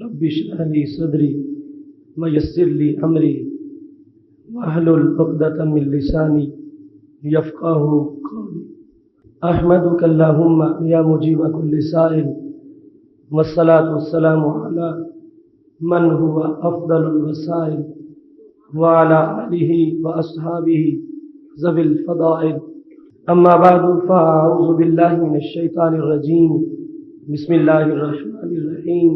رب اشرح لي صدري ويسر لي أمري واحلل عقدة من لساني يفقهوا قولي أحمدك اللهم يا مجيب كل سائل والصلاة والسلام على من هو أفضل الوسائل وعلى آله وأصحابه ذوي الفضائل أما بعد فأعوذ بالله من الشيطان الرجيم بسم الله الرحمن الرحيم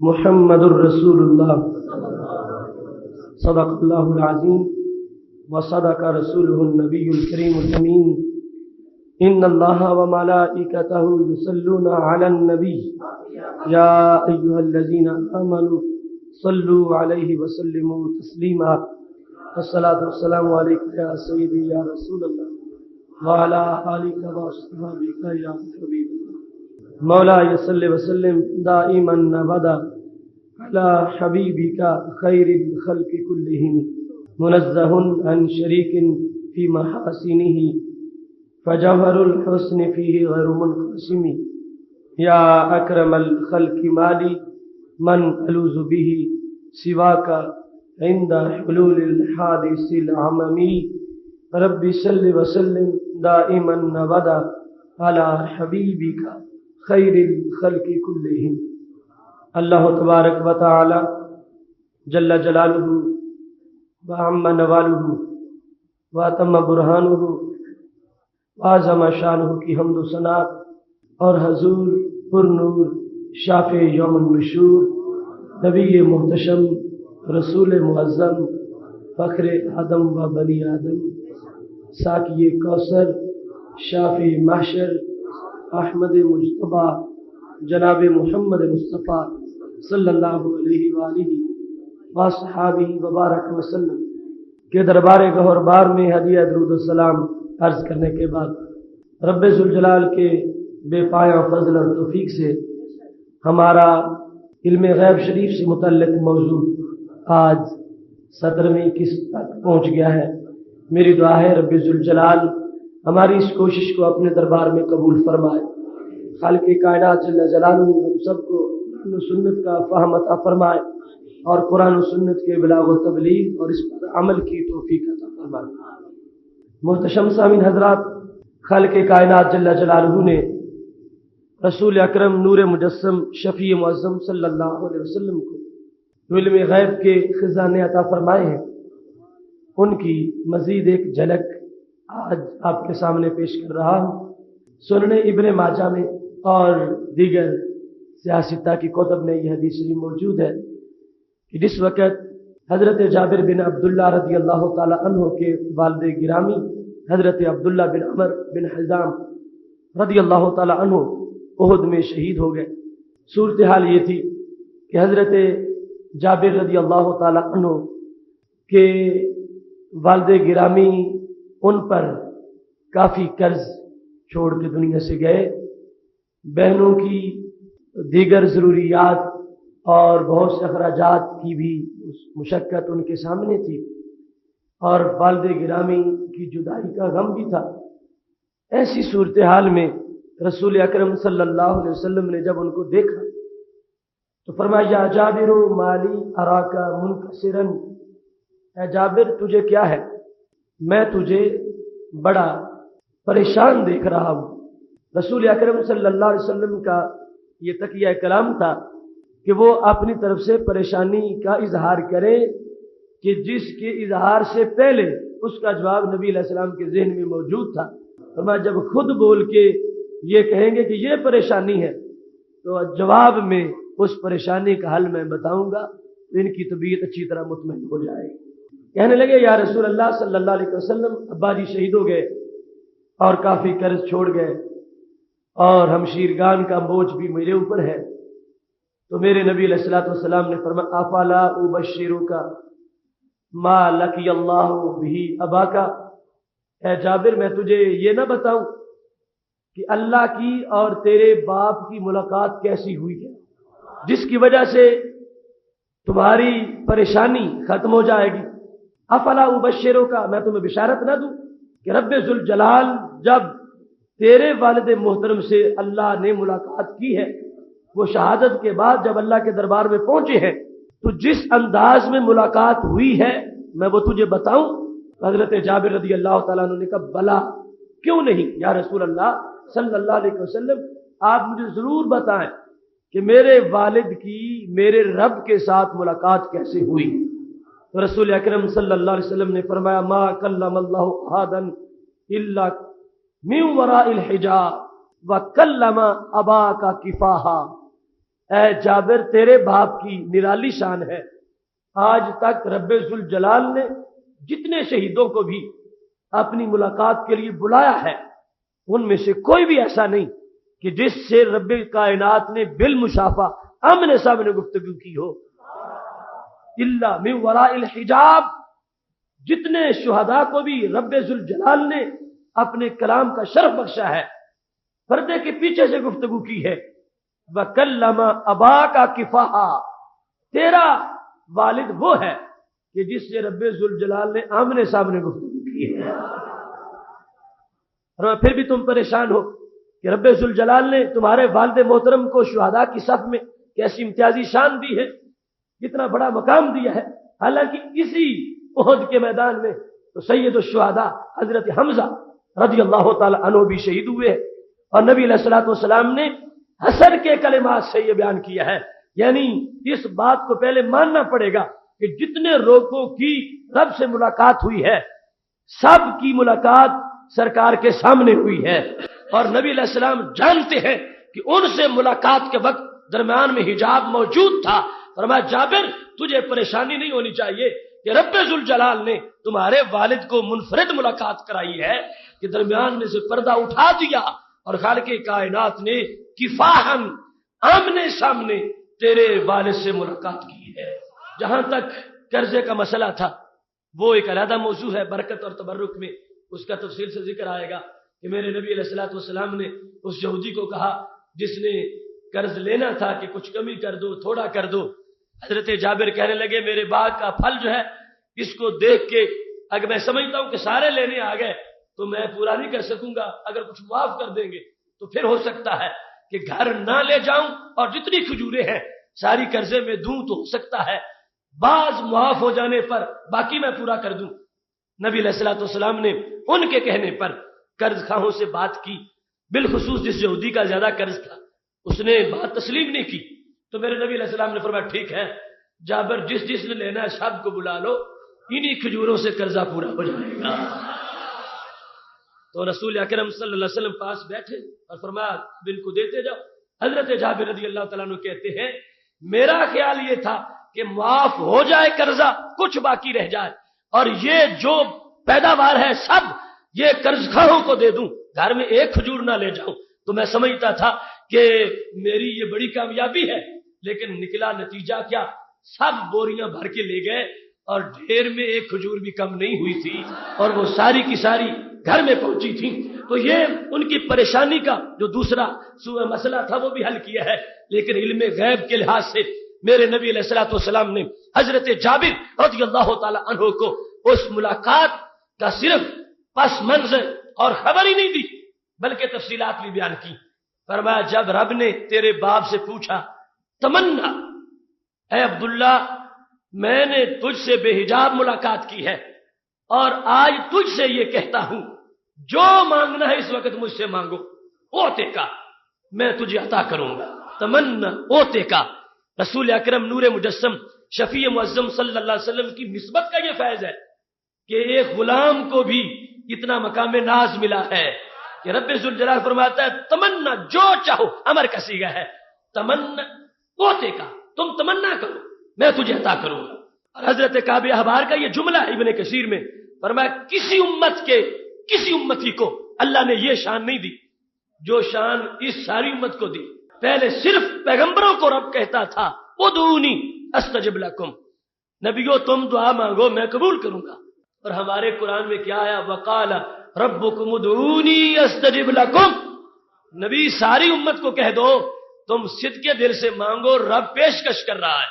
محمد رسول الله صدق الله العظيم وصدق رسوله النبي الكريم الأمين إن الله وملائكته يصلون على النبي يا أيها الذين آمنوا صلوا عليه وسلموا تسليما الصلاة والسلام عليك يا سيدي يا رسول الله وعلى آلك وأصحابك يا حبيب الله مولاي صل وسلم دائما أبدا على حبيبك خير الخلق كلهم منزه عن شريك في محاسنه فجوهر الحسن فيه غير منقسم يا أكرم الخلق مالي من ألوذ به سواك عند حلول الحادث العممي رب صل وسلم دائما أبدا على حبيبك خير الخلق كلهم اللہ تبارک و تعالی جل جلالہ وعم نوالہ واتم برہانہ وعظم شانہ کی حمد و ثنا اور حضور پر نور شافع یوم النشور نبی محتشم رسول معظم فخر آدم و بنی آدم ساقی کوثر شافع محشر احمد مجتبی جناب محمد مصطفیٰ صلی اللہ علیہ وآلہ وصحابہ وبارک وسلم کے دربار گہر بار میں ہدیہ درود و سلام عرض کرنے کے بعد رب ذوالجلال کے بے پایہ فضل اور توفیق سے ہمارا علم غیب شریف سے متعلق موضوع آج 17ویں قسط تک پہنچ گیا ہے۔ میری دعا ہے رب ذوالجلال ہماری اس کوشش کو اپنے دربار میں قبول فرمائے۔ خالق کائنات جل جلالہ ہم سب کو قرآن و سنت کا فہم عطا فرمائے اور قرآن و سنت کے بلاغ و تبلیغ اور اس پر عمل کی توفیق عطا فرمائے۔ محتشم سامعین حضرات، خالق کائنات جل جلالہ نے رسول اکرم نور مجسم شفیع معظم صلی اللہ علیہ وسلم کو علم غیب کے خزانے عطا فرمائے ہیں۔ ان کی مزید ایک جھلک آج آپ کے سامنے پیش کر رہا ہوں۔ سنن ابن ماجہ میں اور دیگر سیاستہ کی کتب میں یہ حدیث موجود ہے کہ جس وقت حضرت جابر بن عبداللہ رضی اللہ تعالی عنہ کے والد گرامی حضرت عبداللہ بن عمر بن حزام رضی اللہ تعالی عنہ احد میں شہید ہو گئے، صورتحال یہ تھی کہ حضرت جابر رضی اللہ تعالی عنہ کے والد گرامی ان پر کافی قرض چھوڑ کے دنیا سے گئے، بہنوں کی دیگر ضروریات اور بہت سے اخراجات کی بھی مشقت ان کے سامنے تھی اور والد گرامی کی جدائی کا غم بھی تھا۔ ایسی صورتحال میں رسول اکرم صلی اللہ علیہ وسلم نے جب ان کو دیکھا تو فرمایا یا جابر مالی اراکا منکسرن، اے جابر تجھے کیا ہے؟ میں تجھے بڑا پریشان دیکھ رہا ہوں۔ رسول اکرم صلی اللہ علیہ وسلم کا یہ تقیہ کلام تھا کہ وہ اپنی طرف سے پریشانی کا اظہار کریں کہ جس کے اظہار سے پہلے اس کا جواب نبی علیہ السلام کے ذہن میں موجود تھا۔ فرمایا جب خود بول کے یہ کہیں گے کہ یہ پریشانی ہے تو جواب میں اس پریشانی کا حل میں بتاؤں گا تو ان کی طبیعت اچھی طرح مطمئن ہو جائے گی۔ کہنے لگے یا رسول اللہ صلی اللہ علیہ وسلم ابا جی شہید ہو گئے اور کافی قرض چھوڑ گئے اور ہمشیرگان کا بوجھ بھی میرے اوپر ہے، تو میرے نبی علیہ الصلوۃ والسلام نے فرمایا افلا ابشرک ما لقی اللہ بہ اباک، اے جابر میں تجھے یہ نہ بتاؤں کہ اللہ کی اور تیرے باپ کی ملاقات کیسی ہوئی ہے جس کی وجہ سے تمہاری پریشانی ختم ہو جائے گی۔ افلا ابشرک، میں تمہیں بشارت نہ دوں کہ رب ذوالجلال جب تیرے والد محترم سے اللہ نے ملاقات کی ہے وہ شہادت کے بعد جب اللہ کے دربار میں پہنچے ہیں تو جس انداز میں ملاقات ہوئی ہے میں وہ تجھے بتاؤں؟ حضرت جابر رضی اللہ تعالیٰ عنہ نے کہا بلا، کیوں نہیں یا رسول اللہ صلی اللہ علیہ وسلم، آپ مجھے ضرور بتائیں کہ میرے والد کی میرے رب کے ساتھ ملاقات کیسے ہوئی؟ تو رسول اکرم صلی اللہ علیہ وسلم نے فرمایا ما کلم اللہ احدا الا من وراء الحجاب وکلم اباک کفاحا۔ اے جابر، تیرے باپ کی نرالی شان ہے، آج تک رب ذوالجلال نے جتنے شہیدوں کو بھی اپنی ملاقات کے لیے بلایا ہے ان میں سے کوئی بھی ایسا نہیں کہ جس سے رب کائنات نے بالمشافہ آمنے سامنے گفتگو کی ہو، الا من وراء الحجاب۔ جتنے شہداء کو بھی رب ذوالجلال نے اپنے کلام کا شرف بخشا ہے پردے کے پیچھے سے گفتگو کی ہے۔ وَكَلَّمَ أَبَاكَ كِفَاحًا، تیرا والد وہ ہے کہ جس سے رب ذوالجلال نے آمنے سامنے گفتگو کی ہے۔ اور پھر بھی تم پریشان ہو کہ رب ذوالجلال نے تمہارے والد محترم کو شہداء کی صف میں کیسی امتیازی شان دی ہے، کتنا بڑا مقام دیا ہے، حالانکہ اسی احد کے میدان میں تو سید الشہداء حضرت حمزہ رضی اللہ تعالی عنہ بھی شہید ہوئے ہیں۔ اور نبی علیہ الصلوۃ والسلام نے حسر کے کلمات سے یہ بیان کیا ہے، یعنی اس بات کو پہلے ماننا پڑے گا کہ جتنے لوگوں کی رب سے ملاقات ہوئی ہے سب کی ملاقات سرکار کے سامنے ہوئی ہے، اور نبی علیہ السلام جانتے ہیں کہ ان سے ملاقات کے وقت درمیان میں حجاب موجود تھا۔ فرمایا جابر، تجھے پریشانی نہیں ہونی چاہیے کہ رب ذوالجلال نے تمہارے والد کو منفرد ملاقات کرائی ہے کہ درمیان میں سے پردہ اٹھا دیا اور خالق کائنات نے کفاحاً آمنے سامنے تیرے والد سے ملاقات کی ہے۔ جہاں تک قرضے کا مسئلہ تھا وہ ایک علیحدہ موضوع ہے، برکت اور تبرک میں اس کا تفصیل سے ذکر آئے گا کہ میرے نبی علیہ الصلوۃ والسلام نے اس یہودی کو کہا جس نے قرض لینا تھا کہ کچھ کمی کر دو، تھوڑا کر دو۔ حضرت جابر کہنے لگے میرے باغ کا پھل جو ہے اس کو دیکھ کے اگر میں سمجھتا ہوں کہ سارے لینے آ گئے تو میں پورا نہیں کر سکوں گا، اگر کچھ معاف کر دیں گے تو پھر ہو سکتا ہے کہ گھر نہ لے جاؤں اور جتنی کھجوریں ہیں ساری قرضے میں دوں تو ہو سکتا ہے بعض معاف ہو جانے پر باقی میں پورا کر دوں۔ نبی علیہ الصلوۃ والسلام نے ان کے کہنے پر قرض خواہوں سے بات کی، بالخصوص جس یہودی کا زیادہ قرض تھا اس نے بات تسلیم نہیں کی، تو میرے نبی علیہ السلام نے فرمایا ٹھیک ہے جابر، جس جس نے لینا ہے سب کو بلا لو، انہی کھجوروں سے قرضہ پورا ہو جائے گا۔ تو رسول اکرم صلی اللہ علیہ وسلم پاس بیٹھے اور فرمایا اب ان کو دیتے جاؤ۔ حضرت جابر رضی اللہ تعالیٰ عنہ کہتے ہیں میرا خیال یہ تھا کہ معاف ہو جائے قرضہ، کچھ باقی رہ جائے، اور یہ جو پیداوار ہے سب یہ قرض خواہوں کو دے دوں، گھر میں ایک کھجور نہ لے جاؤں۔ تو میں سمجھتا تھا کہ میری یہ بڑی کامیابی ہے، لیکن نکلا نتیجہ کیا، سب بوریاں بھر کے لے گئے اور ڈھیر میں ایک کھجور بھی کم نہیں ہوئی تھی، اور وہ ساری کی ساری گھر میں پہنچی تھی۔ تو یہ ان کی پریشانی کا جو دوسرا مسئلہ تھا وہ بھی حل کیا ہے، لیکن علم غیب کے لحاظ سے میرے نبی علیہ الصلوۃ والسلام نے حضرت جابر رضی اللہ تعالی عنہ کو اس ملاقات کا صرف پس منظر اور خبر ہی نہیں دی بلکہ تفصیلات بھی بیان کی۔ فرمایا جب رب نے تیرے باپ سے پوچھا تمنا، اے عبداللہ میں نے تجھ سے بے حجاب ملاقات کی ہے اور آج تجھ سے یہ کہتا ہوں جو مانگنا ہے اس وقت مجھ سے مانگو، اوتے کا میں تجھے عطا کروں گا۔ تمنا اوتے کا، رسول اکرم نور مجسم شفیع معظم صلی اللہ علیہ وسلم کی نسبت کا یہ فیض ہے کہ ایک غلام کو بھی اتنا مقام ناز ملا ہے کہ رب ذوالجلال فرماتا ہے تمنا جو چاہو، امر کا صیغہ ہے، تمنا اوتے کا، تم تمنا کرو میں تجھے عطا کروں گا۔ اور حضرت کعب احبار کا یہ جملہ ہے ابن کثیر میں، فرمایا کسی امت کے کسی امتی کو اللہ نے یہ شان نہیں دی جو شان اس ساری امت کو دی۔ پہلے صرف پیغمبروں کو رب کہتا تھا ادعونی استجب لکم، نبیو تم دعا مانگو میں قبول کروں گا، اور ہمارے قرآن میں کیا آیا وقال ربکم ادعونی استجب لکم، نبی ساری امت کو کہہ دو تم صدقے دل سے مانگو، رب پیشکش کر رہا ہے،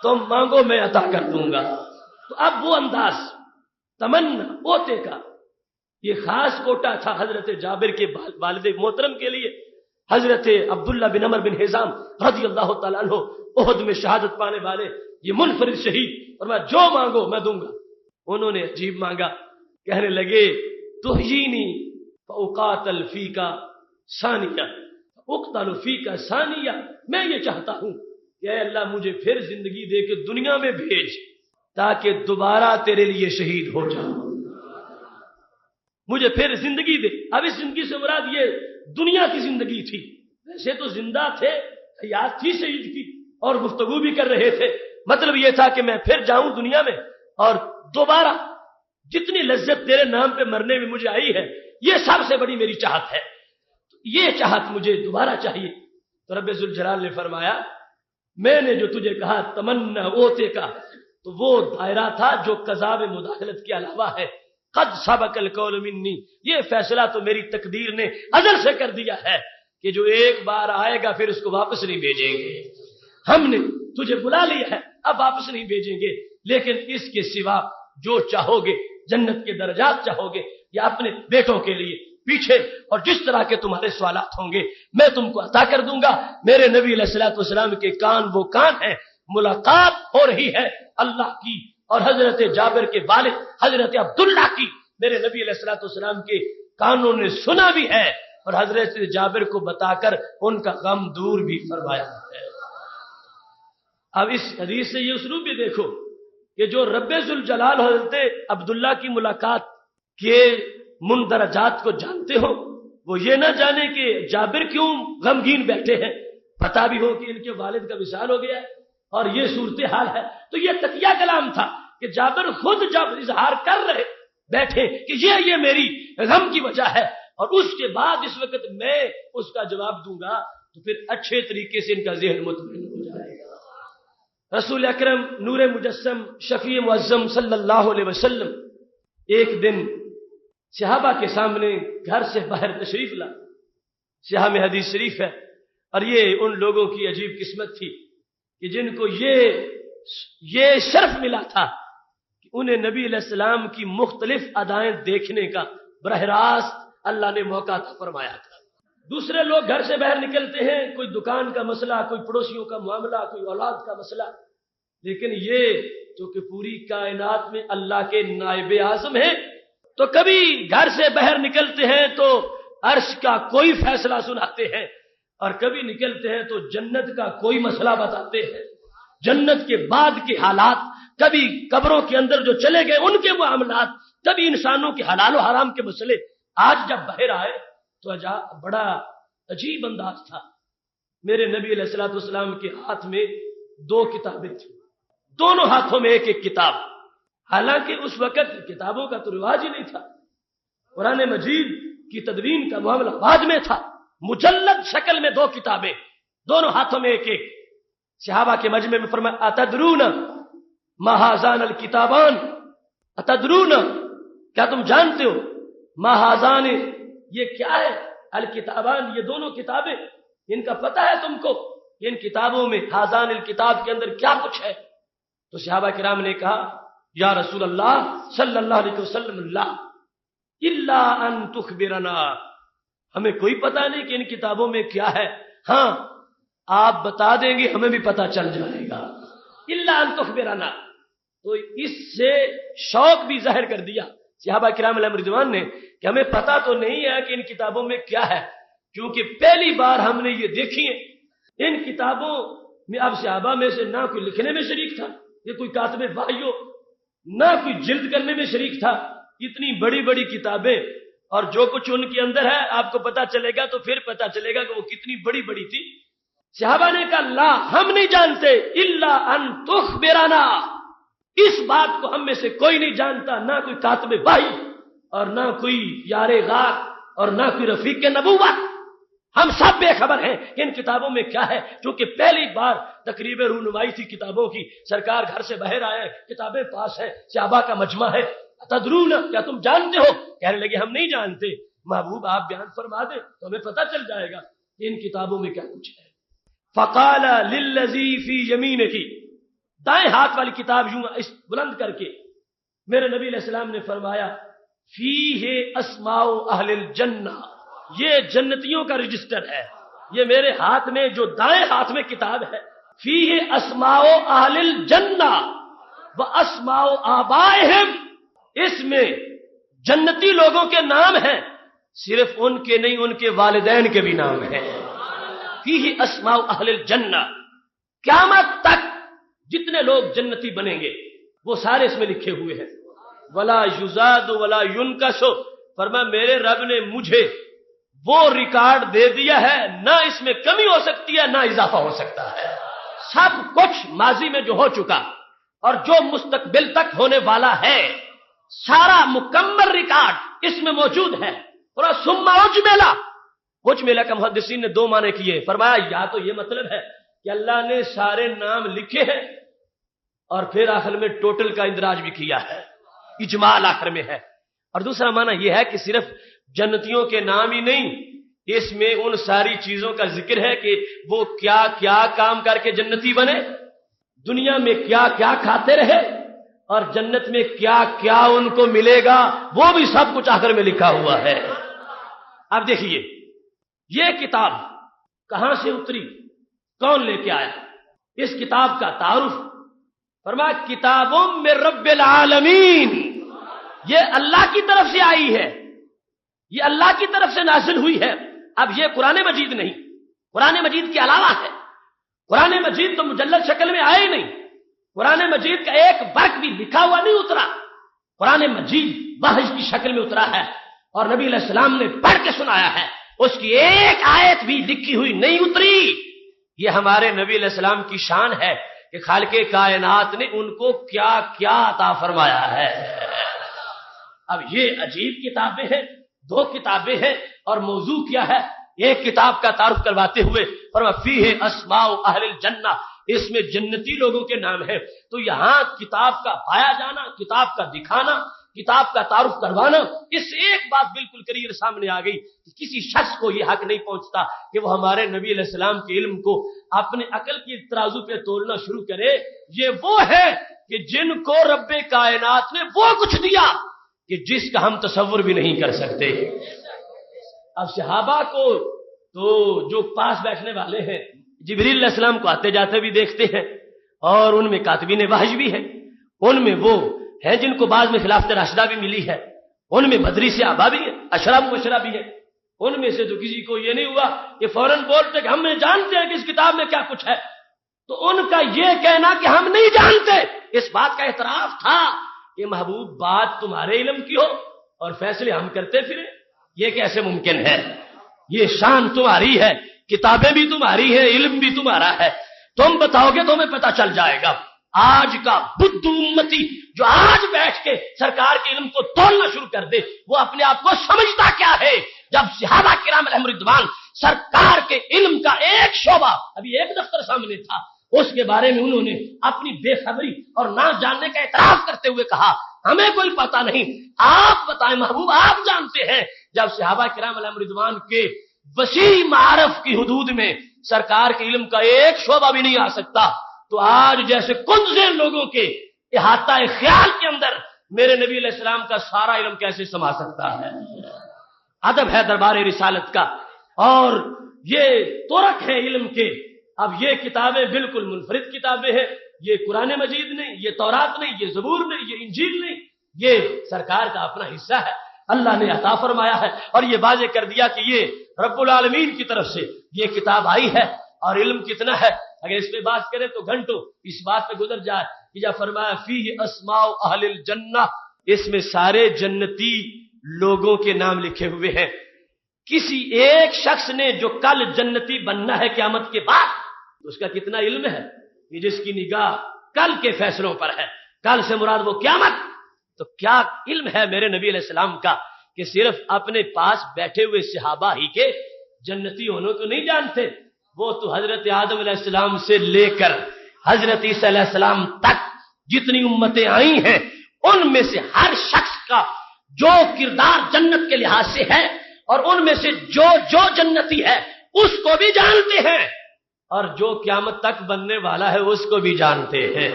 تم مانگو میں عطا کر دوں گا۔ تو اب وہ انداز تمنا اوتے کا یہ خاص کوٹا تھا حضرت جابر کے والد محترم کے لیے حضرت عبداللہ بن عمر بن حزام رضی اللہ تعالیٰ عنہ احد میں شہادت پانے والے، یہ منفرد شہید، اور میں جو مانگو میں دوں گا۔ انہوں نے عجیب مانگا، کہنے لگے تحیینی فاقاتل فیک ثانیہ اقتل فیک ثانیہ، میں یہ چاہتا ہوں کہ اے اللہ مجھے پھر زندگی دے کے دنیا میں بھیج تاکہ دوبارہ تیرے لیے شہید ہو جاؤں، مجھے پھر زندگی دے۔ اب اس زندگی سے مراد یہ دنیا کی زندگی تھی، ویسے تو زندہ تھے، حیات تھی شہید کی، اور گفتگو بھی کر رہے تھے، مطلب یہ تھا کہ میں پھر جاؤں دنیا میں اور دوبارہ جتنی لذت تیرے نام پہ مرنے میں مجھے آئی ہے، یہ سب سے بڑی میری چاہت ہے، یہ چاہت مجھے دوبارہ چاہیے۔ تو رب ذوالجلال نے فرمایا میں نے جو تجھے کہا تمنا اوتے کا، تو وہ دائرہ تھا جو قضاء میں مداخلت کے علاوہ ہے۔ قد سبق القول منی، یہ فیصلہ تو میری تقدیر نے ازل سے کر دیا ہے کہ جو ایک بار آئے گا پھر اس کو واپس نہیں بھیجیں گے، ہم نے تجھے بلا لیا ہے اب واپس نہیں بھیجیں گے، لیکن اس کے سوا جو چاہو گے، جنت کے درجات چاہو گے یا اپنے بیٹوں کے لیے پیچھے، اور جس طرح کے تمہارے سوالات ہوں گے میں تم کو عطا کر دوں گا۔ میرے نبی علیہ الصلوۃ والسلام کے کان وہ کان ہیں، ملاقات ہو رہی ہے اللہ کی اور حضرت جابر کے والد حضرت عبداللہ کی، میرے نبی علیہ الصلوۃ والسلام کے کانوں نے سنا بھی ہے اور حضرت جابر کو بتا کر ان کا غم دور بھی فرمایا ہے۔ اب اس حدیث سے یہ اسلوب بھی دیکھو کہ جو رب ذوالجلال حضرت عبداللہ کی ملاقات کے مندرجات کو جانتے ہو، وہ یہ نہ جانے کہ جابر کیوں غمگین بیٹھے ہیں، پتا بھی ہو کہ ان کے والد کا وصال ہو گیا ہے اور یہ صورتحال ہے، تو یہ تقیہ کلام تھا کہ جابر خود جب اظہار کر رہے بیٹھے کہ یہ میری غم کی وجہ ہے، اور اس کے بعد اس وقت میں اس کا جواب دوں گا تو پھر اچھے طریقے سے ان کا ذہن مطمئن ہو جائے گا۔ رسول اکرم نور مجسم شفیع معظم صلی اللہ علیہ وسلم ایک دن صحابہ کے سامنے گھر سے باہر تشریف لا، صحیح میں حدیث شریف ہے، اور یہ ان لوگوں کی عجیب قسمت تھی کہ جن کو یہ شرف ملا تھا کہ انہیں نبی علیہ السلام کی مختلف ادائیں دیکھنے کا براہ راست اللہ نے موقع عطا فرمایا تھا۔ دوسرے لوگ گھر سے باہر نکلتے ہیں، کوئی دکان کا مسئلہ، کوئی پڑوسیوں کا معاملہ، کوئی اولاد کا مسئلہ، لیکن یہ جو کہ پوری کائنات میں اللہ کے نائب اعظم ہیں، تو کبھی گھر سے باہر نکلتے ہیں تو عرش کا کوئی فیصلہ سناتے ہیں، اور کبھی نکلتے ہیں تو جنت کا کوئی مسئلہ بتاتے ہیں، جنت کے بعد کے حالات، کبھی قبروں کے اندر جو چلے گئے ان کے معاملات، کبھی انسانوں کے حلال و حرام کے مسئلے۔ آج جب باہر آئے تو بڑا عجیب انداز تھا۔ میرے نبی علیہ الصلوۃ والسلام کے ہاتھ میں 2 کتابیں تھیں، دونوں ہاتھوں میں ایک ایک کتاب، حالانکہ اس وقت کتابوں کا تو رواج ہی نہیں تھا، قرآن مجید کی تدوین کا معاملہ بعد میں تھا، مجلد شکل میں 2 کتابیں، دونوں ہاتھوں میں ایک ایک۔ صحابہ کے مجمع میں فرمایا اتدرون ما ھذان الکتابان، اتدرون کیا تم جانتے ہو، ما ھذان یہ کیا ہے، الکتابان یہ دونوں کتابیں، ان کا پتہ ہے تم کو ان کتابوں میں ھذان الکتاب کے اندر کیا کچھ ہے؟ تو صحابہ کرام نے کہا یا رسول اللہ صلی اللہ علیہ وسلم اللہ الا ان تخبرنا، ہمیں کوئی پتہ نہیں کہ ان کتابوں میں کیا ہے، ہاں آپ بتا دیں گے ہمیں بھی پتہ چل جائے گا، الا ان تخبرنا۔ تو اس سے شوق بھی ظاہر کر دیا صحابہ کرام علیہم رضوان نے کہ ہمیں پتہ تو نہیں ہے کہ ان کتابوں میں کیا ہے، کیونکہ پہلی بار ہم نے یہ دیکھی ہے۔ ان کتابوں میں اب صحابہ میں سے نہ کوئی لکھنے میں شریک تھا، یہ کوئی کاتب وحی ہو، نہ کوئی جلد کرنے میں شریک تھا، اتنی بڑی بڑی کتابیں، اور جو کچھ ان کے اندر ہے آپ کو پتا چلے گا تو پھر پتا چلے گا کہ وہ کتنی بڑی بڑی تھی۔ صحابہ نے کہا لا، ہم نہیں جانتے، الا ان تخبرنا، اس بات کو ہم میں سے کوئی نہیں جانتا، نہ کوئی کاتب وحی اور نہ کوئی یار غار اور نہ کوئی رفیق نبوت، ہم سب بے خبر ہیں کہ ان کتابوں میں کیا ہے، کیونکہ پہلی بار تقریب رونمائی تھی کتابوں کی، سرکار گھر سے باہر آئے، کتابیں پاس ہیں، صحابہ کا مجمع ہے، تدرون کیا تم جانتے ہو؟ کہنے لگے ہم نہیں جانتے، محبوب آپ بیان فرما دیں تو ہمیں پتہ چل جائے گا کہ ان کتابوں میں کیا کچھ ہے۔ فقال للذی فی یمینہ، دائیں ہاتھ والی کتاب یوں اس بلند کر کے میرے نبی علیہ السلام نے فرمایا فیہ اسماء اہل الجنہ، یہ جنتیوں کا رجسٹر ہے، یہ میرے ہاتھ میں جو دائیں ہاتھ میں کتاب ہے، فیہ اسماء اہل الجنہ و اسماء آبائہم، اس میں جنتی لوگوں کے نام ہیں، صرف ان کے نہیں، ان کے والدین کے بھی نام ہیں۔ فیہ اسماء اہل الجنہ، قیامت تک جتنے لوگ جنتی بنیں گے وہ سارے اس میں لکھے ہوئے ہیں۔ ولا یزاد ولا ینقص، فرمایا میرے رب نے مجھے وہ ریکارڈ دے دیا ہے، نہ اس میں کمی ہو سکتی ہے نہ اضافہ ہو سکتا ہے۔ سب کچھ ماضی میں جو ہو چکا اور جو مستقبل تک ہونے والا ہے، سارا مکمل ریکارڈ اس میں موجود ہے۔ اور ثم اجملا کا محدثین نے دو معنی کیے، فرمایا یا تو یہ مطلب ہے کہ اللہ نے سارے نام لکھے ہیں اور پھر آخر میں ٹوٹل کا اندراج بھی کیا ہے، اجمال آخر میں ہے، اور دوسرا معنی یہ ہے کہ صرف جنتیوں کے نام ہی نہیں، اس میں ان ساری چیزوں کا ذکر ہے کہ وہ کیا کیا کام کر کے جنتی بنے، دنیا میں کیا کیا کھاتے رہے، اور جنت میں کیا کیا ان کو ملے گا، وہ بھی سب کچھ آخر میں لکھا ہوا ہے۔ اب دیکھیے یہ کتاب کہاں سے اتری، کون لے کے آیا، اس کتاب کا تعارف، فرمایا کتابوں میں رب العالمین، یہ اللہ کی طرف سے آئی ہے، یہ اللہ کی طرف سے نازل ہوئی ہے۔ اب یہ قرآن مجید نہیں، قرآن مجید کے علاوہ ہے، قرآن مجید تو مجلد شکل میں آئے نہیں، قرآن مجید کا ایک برق بھی لکھا ہوا نہیں اترا، قرآن مجید وحی کی شکل میں اترا ہے اور نبی علیہ السلام نے پڑھ کے سنایا ہے، اس کی ایک آیت بھی لکھی ہوئی نہیں اتری۔ یہ ہمارے نبی علیہ السلام کی شان ہے کہ خالق کائنات نے ان کو کیا کیا عطا فرمایا ہے۔ اب یہ عجیب کتابیں ہیں، دو کتابیں ہیں، اور موضوع کیا ہے، ایک کتاب کا تعارف کرواتے ہوئے فرمایا فیہ اسماء اہل الجنہ، اس میں جنتی لوگوں کے نام ہیں۔ تو یہاں کتاب کا پایا جانا، کتاب کا دکھانا، کتاب کا تعارف کروانا، اس ایک بات بالکل کلیئر سامنے آ گئی کہ کسی شخص کو یہ حق نہیں پہنچتا کہ وہ ہمارے نبی علیہ السلام کے علم کو اپنے عقل کی ترازو پہ تولنا شروع کرے۔ یہ وہ ہے کہ جن کو رب کائنات نے وہ کچھ دیا کہ جس کا ہم تصور بھی نہیں کر سکتے۔ اب صحابہ کو تو جو پاس بیٹھنے والے ہیں جبریل علیہ السلام کو آتے جاتے بھی دیکھتے ہیں، اور ان میں کاتبین وحی بھی ہے، ان میں وہ ہیں جن کو بعض میں خلافت راشدہ بھی ملی ہے، ان میں بدری صحابہ بھی ہے، اشرا مبشرہ بھی ہے، ان میں سے تو کسی کو یہ نہیں ہوا کہ فوراً بولتے کہ ہم نہیں جانتے ہیں کہ اس کتاب میں کیا کچھ ہے، تو ان کا یہ کہنا کہ ہم نہیں جانتے، اس بات کا اعتراف تھا کہ محبوب بات تمہارے علم کی ہو اور فیصلے ہم کرتے پھریں، یہ کیسے ممکن ہے، یہ شان تمہاری ہے، کتابیں بھی تمہاری ہیں، علم بھی تمہارا ہے، تم بتاؤ گے تو ہمیں پتہ چل جائے گا۔ آج کا بدھ امتی جو آج بیٹھ کے سرکار کے علم کو تولنا شروع کر دے، وہ اپنے آپ کو سمجھتا کیا ہے؟ جب صحابہ کرام علیہم رضوان سرکار کے علم کا ایک شعبہ، ابھی ایک دفتر سامنے تھا، اس کے بارے میں انہوں نے اپنی بے خبری اور نہ جاننے کا اعتراف کرتے ہوئے کہا ہمیں کوئی پتہ نہیں، آپ بتائیں محبوب، آپ جانتے ہیں۔ جب صحابہ کرام علیہم رضوان کے وسیع معارف کی حدود میں سرکار کے علم کا ایک شعبہ بھی نہیں آ سکتا، تو آج جیسے کنزیں لوگوں کے احاطہ خیال کے اندر میرے نبی علیہ السلام کا سارا علم کیسے سما سکتا ہے؟ ادب ہے دربار رسالت کا، اور یہ ترک ہے علم کے۔ اب یہ کتابیں بالکل منفرد کتابیں ہیں، یہ قرآن مجید نہیں، یہ تورات نہیں، یہ زبور نہیں، یہ انجیل نہیں، یہ سرکار کا اپنا حصہ ہے، اللہ نے عطا فرمایا ہے، اور یہ واضح کر دیا کہ یہ رب العالمین کی طرف سے یہ کتاب آئی ہے۔ اور علم کتنا ہے، اگر اس پہ بات کریں تو گھنٹوں اس بات پہ گزر جائے کہ جب فرمایا فیہ اسماء اہل الجنہ، اس میں سارے جنتی لوگوں کے نام لکھے ہوئے ہیں۔ کسی ایک شخص نے جو کل جنتی بننا ہے قیامت کے بعد، اس کا کتنا علم ہے کہ جس کی نگاہ کل کے فیصلوں پر ہے، کل سے مراد وہ قیامت، تو کیا علم ہے میرے نبی علیہ السلام کا کہ صرف اپنے پاس بیٹھے ہوئے صحابہ ہی کے جنتی ہونے کو نہیں جانتے، وہ تو حضرت آدم علیہ السلام سے لے کر حضرت عیسیٰ علیہ السلام تک جتنی امتیں آئی ہیں، ان میں سے ہر شخص کا جو کردار جنت کے لحاظ سے ہے، اور ان میں سے جو جنتی ہے اس کو بھی جانتے ہیں، اور جو قیامت تک بننے والا ہے اس کو بھی جانتے ہیں۔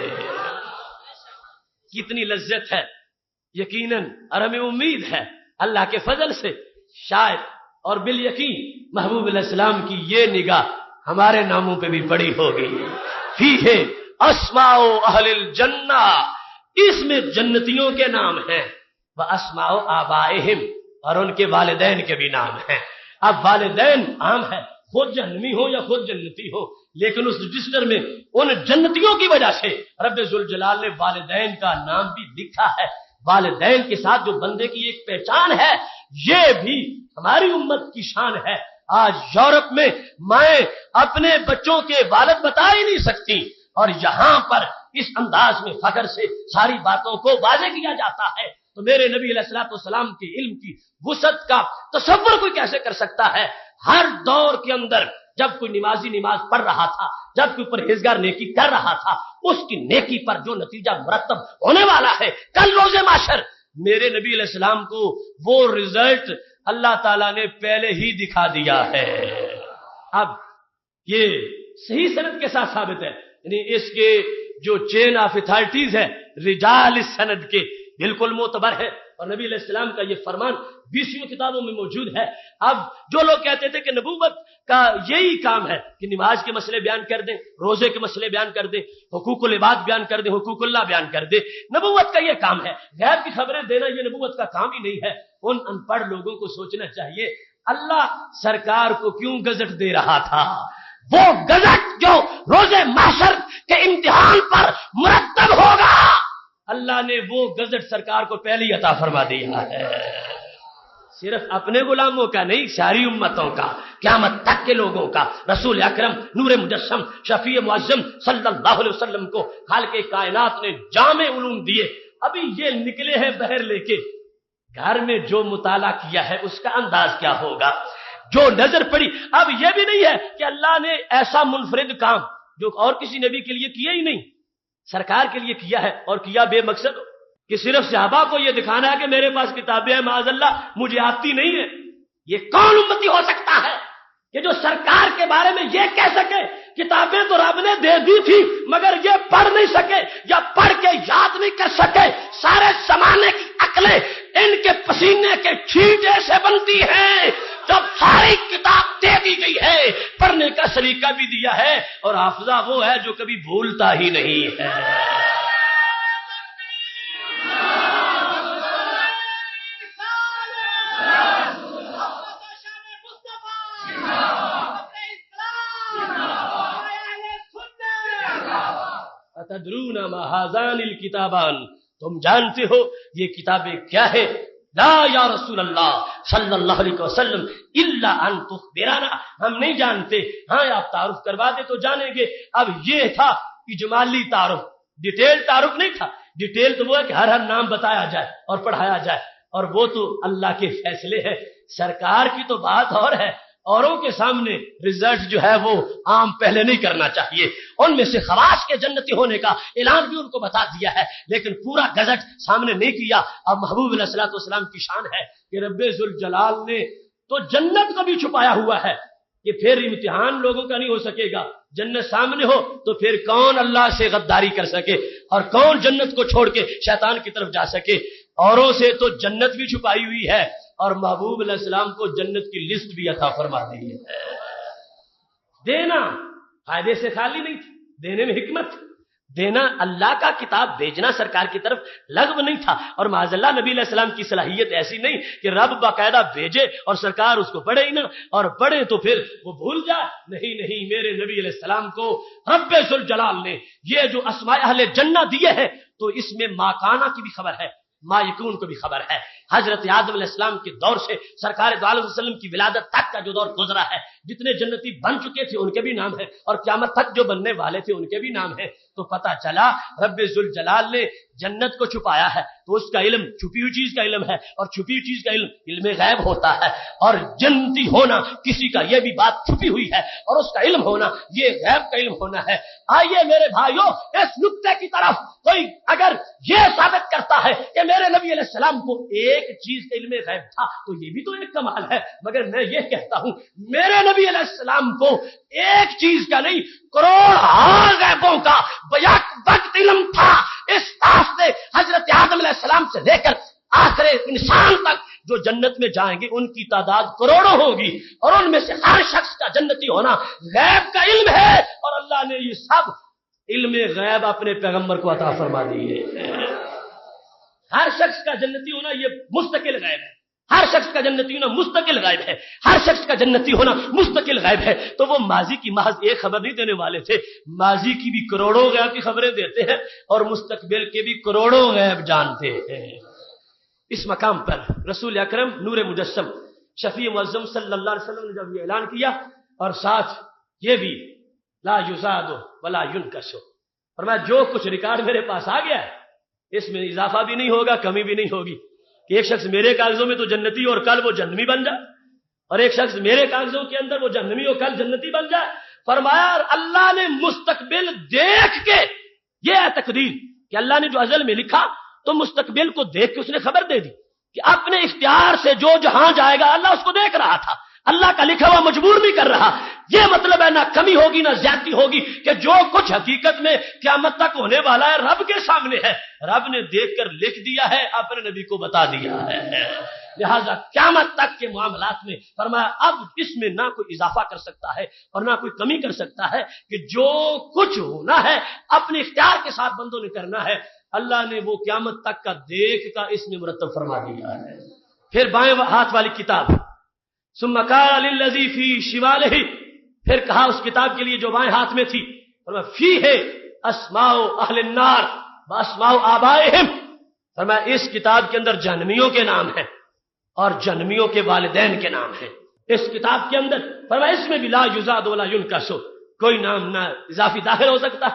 کتنی لذت ہے، یقیناً اور ہمیں امید ہے اللہ کے فضل سے شاید اور بالیقین محبوب علیہ السلام کی یہ نگاہ ہمارے ناموں پہ بھی پڑی ہوگی. فیہ اسماء اہل الجنہ، اس میں جنتیوں کے نام ہیں. واسماء آبائہم، اور ان کے والدین کے بھی نام ہیں. اب والدین عام ہے، خود جہنمی ہو یا خود جنتی ہو، لیکن اس رجسٹر میں ان جنتیوں کی وجہ سے رب ذوالجلال نے والدین کا نام بھی لکھا ہے. والدین کے ساتھ جو بندے کی ایک پہچان ہے، یہ بھی ہماری امت کی شان ہے. آج یورپ میں مائیں اپنے بچوں کے والد بتا ہی نہیں سکتی، اور یہاں پر اس انداز میں فخر سے ساری باتوں کو واضح کیا جاتا ہے. تو میرے نبی علیہ الصلوۃ والسلام کے علم کی وسعت کا تصور کوئی کیسے کر سکتا ہے؟ ہر دور کے اندر جب کوئی نمازی نماز پڑھ رہا تھا، جب کوئی پرہیزگار نیکی کر رہا تھا، اس کی نیکی پر جو نتیجہ مرتب ہونے والا ہے کل روز محشر، میرے نبی علیہ السلام کو وہ رزلٹ اللہ تعالیٰ نے پہلے ہی دکھا دیا ہے. اب یہ صحیح سند کے ساتھ ثابت ہے، یعنی اس کے جو چین آف اتھارٹیز ہے رجال اس سند کے بالکل معتبر ہے، اور نبی علیہ السلام کا یہ فرمان 20 کتابوں میں موجود ہے. اب جو لوگ کہتے تھے کہ نبوت کا یہی کام ہے کہ نماز کے مسئلے بیان کر دیں، روزے کے مسئلے بیان کر دیں، حقوق العباد بیان کر دیں، حقوق اللہ بیان کر دیں، نبوت کا یہ کام ہے، غیب کی خبریں دینا یہ نبوت کا کام ہی نہیں ہے. ان ان پڑھ لوگوں کو سوچنا چاہیے اللہ سرکار کو کیوں گزٹ دے رہا تھا. وہ گزٹ جو روز محشر کے امتحان پر مرتب ہوگا، اللہ نے وہ گزٹ سرکار کو پہلے ہی عطا فرما دیا ہے. صرف اپنے غلاموں کا نہیں، ساری امتوں کا، قیامت تک کے لوگوں کا. رسول اکرم نور مجسم شفیع معظم صلی اللہ علیہ وسلم کو خالق کائنات نے جامع علوم دیے. ابھی یہ نکلے ہیں بہر لے کے، گھر میں جو مطالعہ کیا ہے اس کا انداز کیا ہوگا، جو نظر پڑی. اب یہ بھی نہیں ہے کہ اللہ نے ایسا منفرد کام جو اور کسی نبی کے لیے کیا ہی نہیں، سرکار کے لیے کیا ہے، اور کیا بے مقصد ہو کہ صرف صحابہ کو یہ دکھانا ہے کہ میرے پاس کتابیں ہیں، معاذ اللہ مجھے آتی نہیں ہے. یہ کون امتی ہو سکتا ہے کہ جو سرکار کے بارے میں یہ کہہ سکے کتابیں تو رب نے دے دی تھی مگر یہ پڑھ نہیں سکے یا پڑھ کے یاد نہیں کر سکے. سارے زمانے کی عقلیں ان کے پسینے کے چھینٹے سے بنتی ہیں. جب ساری کتاب دے دی گئی ہے، پڑھنے کا سلیقہ بھی دیا ہے، اور حافظہ وہ ہے جو کبھی بھولتا ہی نہیں ہے. تدرون ما هذان الکتابان، تم جانتے ہو یہ کتابیں کیا ہے؟ لا یا رسول اللہ صلی اللہ علیہ وسلم الا ان تخبرنا، ہم نہیں جانتے، ہاں آپ تعارف کروا دے تو جانیں گے. اب یہ تھا اجمالی تعارف، ڈیٹیل تعارف نہیں تھا. ڈیٹیل تو وہ ہے کہ ہر نام بتایا جائے اور پڑھایا جائے، اور وہ تو اللہ کے فیصلے ہیں. سرکار کی تو بات اور ہے، اوروں کے سامنے رزلٹ جو ہے وہ عام پہلے نہیں کرنا چاہیے. ان میں سے خواص کے جنتی ہونے کا اعلان بھی ان کو بتا دیا ہے، لیکن پورا گزٹ سامنے نہیں کیا. اب محبوب علیہ الصلوۃ والسلام کی شان ہے کہ رب ذوالجلال نے تو جنت کو بھی چھپایا ہوا ہے کہ پھر امتحان لوگوں کا نہیں ہو سکے گا. جنت سامنے ہو تو پھر کون اللہ سے غداری کر سکے، اور کون جنت کو چھوڑ کے شیطان کی طرف جا سکے. اوروں سے تو جنت بھی چھپائی ہوئی ہے، اور محبوب علیہ السلام کو جنت کی لسٹ بھی عطا فرما دی ہے. دینا فائدے سے خالی نہیں تھا، دینے میں حکمت تھی. دینا اللہ کا کتاب بھیجنا سرکار کی طرف لغو نہیں تھا. اور معاذ اللہ نبی علیہ السلام کی صلاحیت ایسی نہیں کہ رب باقاعدہ بھیجے اور سرکار اس کو پڑھے ہی نہ، اور پڑھے تو پھر وہ بھول جائے. نہیں، میرے نبی علیہ السلام کو رب ذوالجلال نے یہ جو اسماء اہل جنہ دیے ہیں تو اس میں ما کانا کی بھی خبر ہے، ما یکون کو بھی خبر ہے. حضرت آدم علیہ السلام کے دور سے سرکار دو عالم وسلم کی ولادت تک کا جو دور گزرا ہے، جتنے جنتی بن چکے تھے ان کے بھی نام ہے، اور قیامت تک جو بننے والے تھے ان کے بھی نام ہے. تو پتہ چلا رب ذوالجلال نے جنت کو چھپایا ہے، تو اس کا علم چھپی ہوئی چیز کا علم ہے، اور چھپی ہوئی چیز کا علم غیب ہوتا ہے. اور جنتی ہونا کسی کا یہ بھی بات چھپی ہوئی ہے، اور اس کا علم ہونا یہ غیب کا علم ہونا ہے. آئیے میرے بھائیوں، اس نقطے کی طرف کوئی اگر یہ ثابت کرتا ہے کہ میرے نبی علیہ السلام کو ایک چیز کا علم غیب تھا تو یہ بھی تو ایک کمال ہے. مگر میں یہ کہتا ہوں میرے نبی علیہ السلام کو ایک چیز کا نہیں، کروڑ غیبوں کا بیک وقت علم تھا. اس واسطے حضرت آدم علیہ السلام سے لے کر آخر انسان تک جو جنت میں جائیں گے ان کی تعداد کروڑوں ہوگی، اور ان میں سے ہر شخص کا جنتی ہونا غیب کا علم ہے، اور اللہ نے یہ سب علم غیب اپنے پیغمبر کو عطا فرما دی ہے۔ ہر شخص کا جنتی ہونا یہ مستقل غیب ہے، ہر شخص کا جنتی ہونا مستقل غیب ہے، ہر شخص کا جنتی ہونا مستقل غیب ہے۔ تو وہ ماضی کی محض ایک خبر نہیں دینے والے تھے، ماضی کی بھی کروڑوں غیب کی خبریں دیتے ہیں اور مستقبل کے بھی کروڑوں غیب جانتے ہیں۔ اس مقام پر رسول اکرم نور مجسم شفیع معظم صلی اللہ علیہ وسلم نے جب یہ اعلان کیا، اور ساتھ یہ بھی لا یزاد ولا ینقص، فرمایا جو کچھ ریکارڈ میرے پاس آ گیا ہے اس میں اضافہ بھی نہیں ہوگا، کمی بھی نہیں ہوگی، کہ ایک شخص میرے کاغذوں میں تو جنتی اور کل وہ جہنمی بن جائے، اور ایک شخص میرے کاغذوں کے اندر وہ جہنمی اور کل جنتی بن جائے۔ فرمایا اللہ نے مستقبل دیکھ کے، یہ ہے تقدیر کہ اللہ نے جو ازل میں لکھا تو مستقبل کو دیکھ کے اس نے خبر دے دی کہ اپنے اختیار سے جو جہاں جائے گا اللہ اس کو دیکھ رہا تھا، اللہ کا لکھا ہوا مجبور نہیں کر رہا۔ یہ مطلب ہے نہ کمی ہوگی نہ زیادتی ہوگی، کہ جو کچھ حقیقت میں قیامت تک ہونے والا ہے رب کے سامنے ہے، رب نے دیکھ کر لکھ دیا ہے، اپنے نبی کو بتا دیا ہے۔ لہذا قیامت تک کے معاملات میں فرمایا اب اس میں نہ کوئی اضافہ کر سکتا ہے اور نہ کوئی کمی کر سکتا ہے، کہ جو کچھ ہونا ہے اپنے اختیار کے ساتھ بندوں نے کرنا ہے، اللہ نے وہ قیامت تک کا دیکھ کا اس میں مرتب فرما دیا ہے۔ پھر بائیں ہاتھ والی کتاب، ثم قال للذی فی شمالہ، پھر کہا اس کتاب کے لیے جو بائیں ہاتھ میں تھی، فرمایا فیہ اسماء اہل النار واسماء آبائہم، فرمایا اس کتاب کے اندر جہنمیوں کے نام ہیں اور جہنمیوں کے والدین کے نام ہیں۔ اس کتاب کے اندر فرمایا اس میں بھی لا یزاد ولا ینقص، کوئی نام نہ اضافی داخل ہو سکتا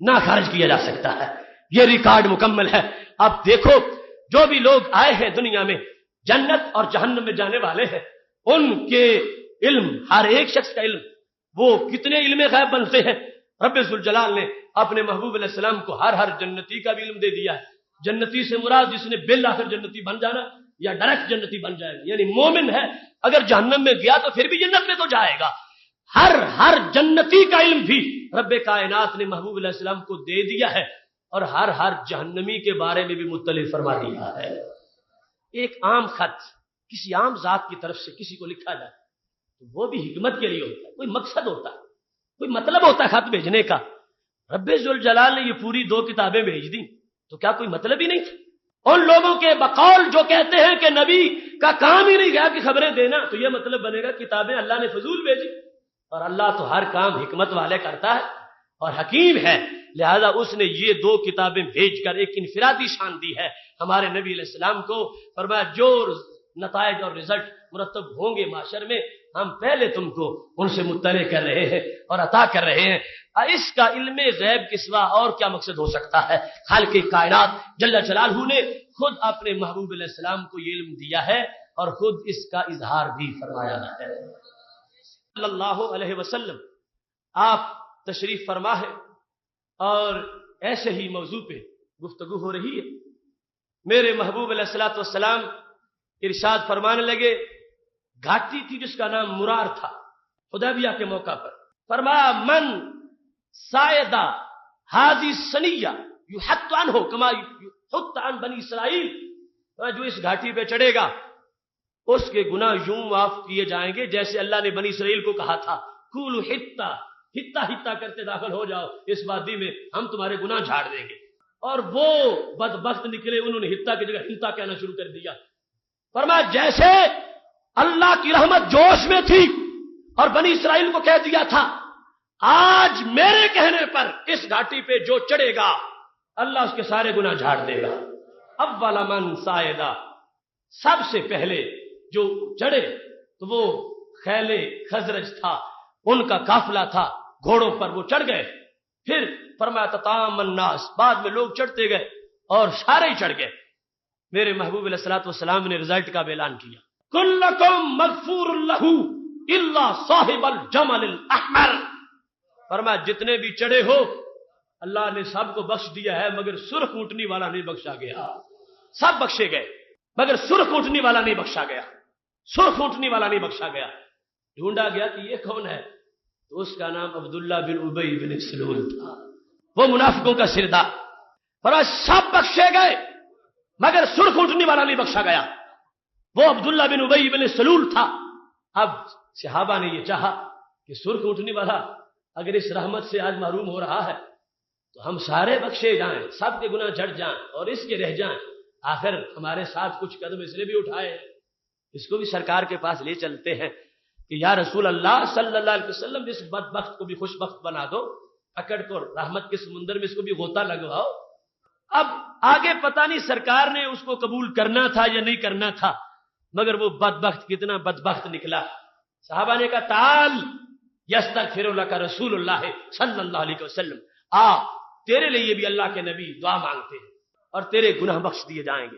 نہ خارج کیا جا سکتا ہے، یہ ریکارڈ مکمل ہے۔ اب دیکھو جو بھی لوگ آئے ہیں دنیا میں جنت اور جہنم میں جانے والے ہیں، ان کے علم، ہر ایک شخص کا علم، وہ کتنے علم غیب بنتے ہیں۔ رب ذوالجلال نے اپنے محبوب علیہ السلام کو ہر جنتی کا بھی علم دے دیا ہے۔ جنتی سے مراد جس نے بالآخر جنتی بن جانا یا ڈائریکٹ جنتی بن جائے گا، یعنی مومن ہے اگر جہنم میں گیا تو پھر بھی جنت میں تو جائے گا۔ ہر جنتی کا علم بھی رب کائنات نے محبوب علیہ السلام کو دے دیا ہے، اور ہر جہنمی کے بارے میں بھی مطلع فرما دیا ہے۔ ایک عام خط کسی عام ذات کی طرف سے کسی کو لکھا جائے تو وہ بھی حکمت کے لیے ہوتا ہے، کوئی مقصد ہوتا ہے، کوئی مطلب ہوتا ہے خط بھیجنے کا۔ رب ذوالجلال نے یہ پوری 2 کتابیں بھیج دی تو کیا کوئی مطلب ہی نہیں تھا؟ ان لوگوں کے بقول جو کہتے ہیں کہ نبی کا کام ہی نہیں غیب کی خبریں دینا، تو یہ مطلب بنے گا کتابیں اللہ نے فضول بھیجی، اور اللہ تو ہر کام حکمت والے کرتا ہے اور حکیم ہے، لہذا اس نے یہ 2 کتابیں بھیج کر ایک انفرادی شان دی ہے ہمارے نبی علیہ السلام کو۔ فرمایا جو نتائج اور رزلٹ مرتب ہوں گے معاشر میں، ہم پہلے تم کو ان سے مطلع کر رہے ہیں اور عطا کر رہے ہیں۔ اس کا علم غیب کے سوا اور کیا مقصد ہو سکتا ہے؟ خالق کائنات جل جلالہ نے خود اپنے محبوب علیہ السلام کو یہ علم دیا ہے اور خود اس کا اظہار بھی فرمایا ہے۔ صلی اللہ علیہ وسلم آپ تشریف فرما ہے اور ایسے ہی موضوع پہ گفتگو ہو رہی ہے۔ میرے محبوب علیہ الصلوۃ والسلام ارشاد فرمانے لگے، گھاٹی تھی جس کا نام مرار تھا، حدیبیہ کے موقع پر، فرمایا من سائدہ ہذی سنیہ یحط عنہ کما یحط عن بنی اسرائیل، جو اس گھاٹی پہ چڑھے گا اس کے گناہ یوں معاف کیے جائیں گے جیسے اللہ نے بنی اسرائیل کو کہا تھا قولوا ہتا کرتے داخل ہو جاؤ اس وادی میں، ہم تمہارے گناہ جھاڑ دیں گے۔ اور وہ بدبخت نکلے، انہوں نے ہتا کی جگہ ہنتا کہنا شروع کر دیا۔ فرمایا جیسے اللہ کی رحمت جوش میں تھی اور بنی اسرائیل کو کہہ دیا تھا، آج میرے کہنے پر اس گھاٹی پہ جو چڑھے گا اللہ اس کے سارے گناہ جھاڑ دے گا۔ اول من سائدہ، سب سے پہلے جو چڑھے تو وہ خیل خزرج تھا، ان کا قافلہ تھا، گھوڑوں پر وہ چڑھ گئے۔ پھر فرمایا تتام الناس، بعد میں لوگ چڑھتے گئے اور سارے ہی چڑھ گئے۔ میرے محبوب علیہ الصلوۃ والسلام نے رزلٹ کا اعلان کیا، کلکم مغفور لہ الا صاحب الجمل الاحمر، فرمایا جتنے بھی چڑھے ہو اللہ نے سب کو بخش دیا ہے مگر سرخ اونٹنی والا نہیں بخشا گیا۔ سب بخشے گئے مگر سرخ اونٹنی والا نہیں بخشا گیا، سرخ اونٹنی والا نہیں بخشا گیا۔ ڈھونڈا گیا کہ یہ کون ہے، تو اس کا نام عبداللہ بن ابی بن سلول تھا، وہ منافقوں کا سردار۔ فرمایا سب بخشے گئے مگر سرخ اونٹنی والا نہیں بخشا گیا۔ وہ عبداللہ بن ابی بن سلول تھا. اب صحابہ نے یہ چاہا کہ سرخ اٹھنے والا اگر اس رحمت سے آج محروم ہو رہا ہے تو ہم سارے بخشے جائیں, سب کے گناہ جھڑ جائیں اور اس کے رہ جائیں, آخر ہمارے ساتھ کچھ قدم اس نے بھی اٹھائے, اس کو بھی سرکار کے پاس لے چلتے ہیں کہ یا رسول اللہ صلی اللہ علیہ وسلم اس بدبخت کو بھی خوش بخت بنا دو, پکڑ کو رحمت کے سمندر میں اس کو بھی غوطہ لگواؤ. اب آگے پتہ نہیں سرکار نے اس کو قبول کرنا تھا یا نہیں کرنا تھا, مگر وہ بدبخت کتنا بدبخت نکلا. صحابہ نے کہا تعال یستغفر لک رسول اللہ صلی اللہ علیہ وسلم, تیرے لیے بھی اللہ کے نبی دعا مانگتے ہیں اور تیرے گناہ بخش دیے جائیں گے.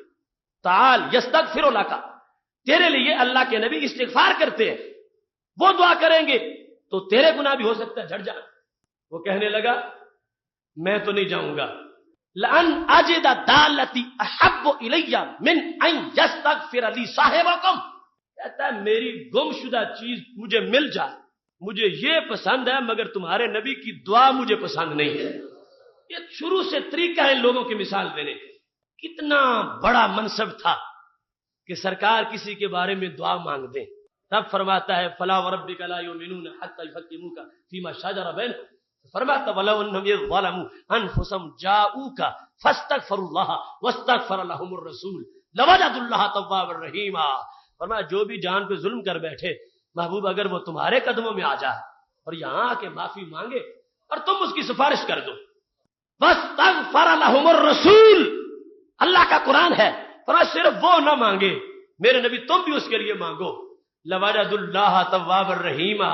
تعال یستغفر لک, تیرے لیے اللہ کے نبی استغفار کرتے ہیں, وہ دعا کریں گے تو تیرے گناہ بھی ہو سکتا ہے جھڑ جائیں. وہ کہنے لگا میں تو نہیں جاؤں گا. لأن أجد دالتي أحب إلي من أن يستغفر لي صاحبكم, کہتا ہے میری گم شدہ چیز مجھے مل جائے, مجھے یہ پسند ہے, مگر تمہارے نبی کی دعا مجھے پسند نہیں ہے. یہ شروع سے طریقہ ہے لوگوں کی مثال دینے. کتنا بڑا منصب تھا کہ سرکار کسی کے بارے میں دعا مانگ دیں. تب فرماتا ہے فلا وربک لا یؤمنون حتی یحکموک فیما شجر بینہم, فرماتا ولو انہم یظلموا انفسهم جاؤوک فاستغفروا اللہ واستغفر لهم الرسول لوجدوا اللہ توابا رحیما. فرمایا جو بھی جان پہ ظلم کر بیٹھے محبوب اگر وہ تمہارے قدموں میں آ جائے اور یہاں آ کے معافی مانگے اور تم اس کی سفارش کر دو, واستغفر لهم الرسول, اللہ کا قرآن ہے, فرمایا صرف وہ نہ مانگے میرے نبی تم بھی اس کے لیے مانگو, لوجدوا اللہ توابا رحیما,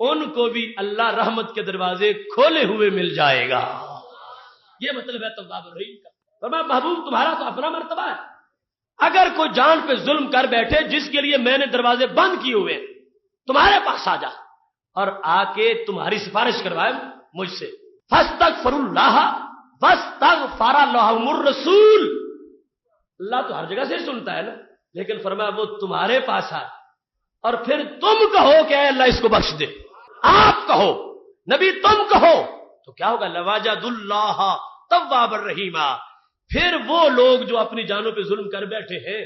ان کو بھی اللہ رحمت کے دروازے کھولے ہوئے مل جائے گا. یہ مطلب ہے تواب الرحیم کا. فرمایا محبوب تمہارا تو اپنا مرتبہ ہے, اگر کوئی جان پہ ظلم کر بیٹھے جس کے لیے میں نے دروازے بند کیے ہوئے تمہارے پاس آ جا اور آ کے تمہاری سفارش کروائے مجھ سے, فاستغفر اللہ واستغفر لهم الرسول. اللہ تو ہر جگہ سے سنتا ہے نا, لیکن فرمایا وہ تمہارے پاس آئے اور پھر تم کہو کہ اے اللہ اس کو بخش دے, آپ کہو نبی تم کہو تو کیا ہوگا, لواجد اللہ تواب الرحیما. پھر وہ لوگ جو اپنی جانوں پہ ظلم کر بیٹھے ہیں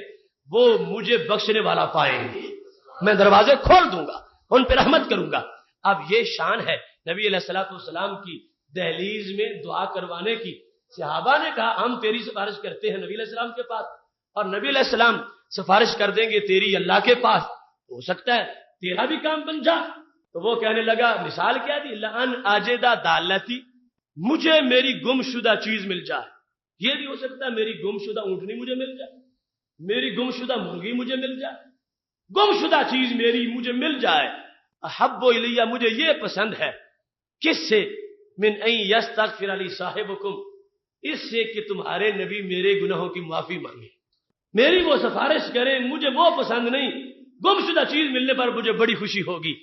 وہ مجھے بخشنے والا پائیں گے, میں دروازے کھول دوں گا, ان پہ رحمت کروں گا. اب یہ شان ہے نبی علیہ الصلوۃ والسلام کی دہلیز میں دعا کروانے کی. صحابہ نے کہا ہم تیری سفارش کرتے ہیں نبی علیہ السلام کے پاس, اور نبی علیہ السلام سفارش کر دیں گے تیری اللہ کے پاس, ہو سکتا ہے تیرا بھی کام بن جا. تو وہ کہنے لگا مثال کیا دی, لأن أجد دالتی, مجھے میری گم شدہ چیز مل جائے. یہ بھی ہو سکتا ہے میری گم شدہ اونٹنی مجھے مل جائے, میری گم شدہ مرغی مجھے مل جائے, گم شدہ چیز میری مجھے مل جائے. احب الیہ, مجھے یہ پسند ہے, کس سے, من ان یستغفر لی صاحبکم, اس سے کہ تمہارے نبی میرے گناہوں کی معافی مانگے, میری وہ سفارش کریں, مجھے وہ پسند نہیں, گم شدہ چیز ملنے پر مجھے بڑی خوشی ہوگی.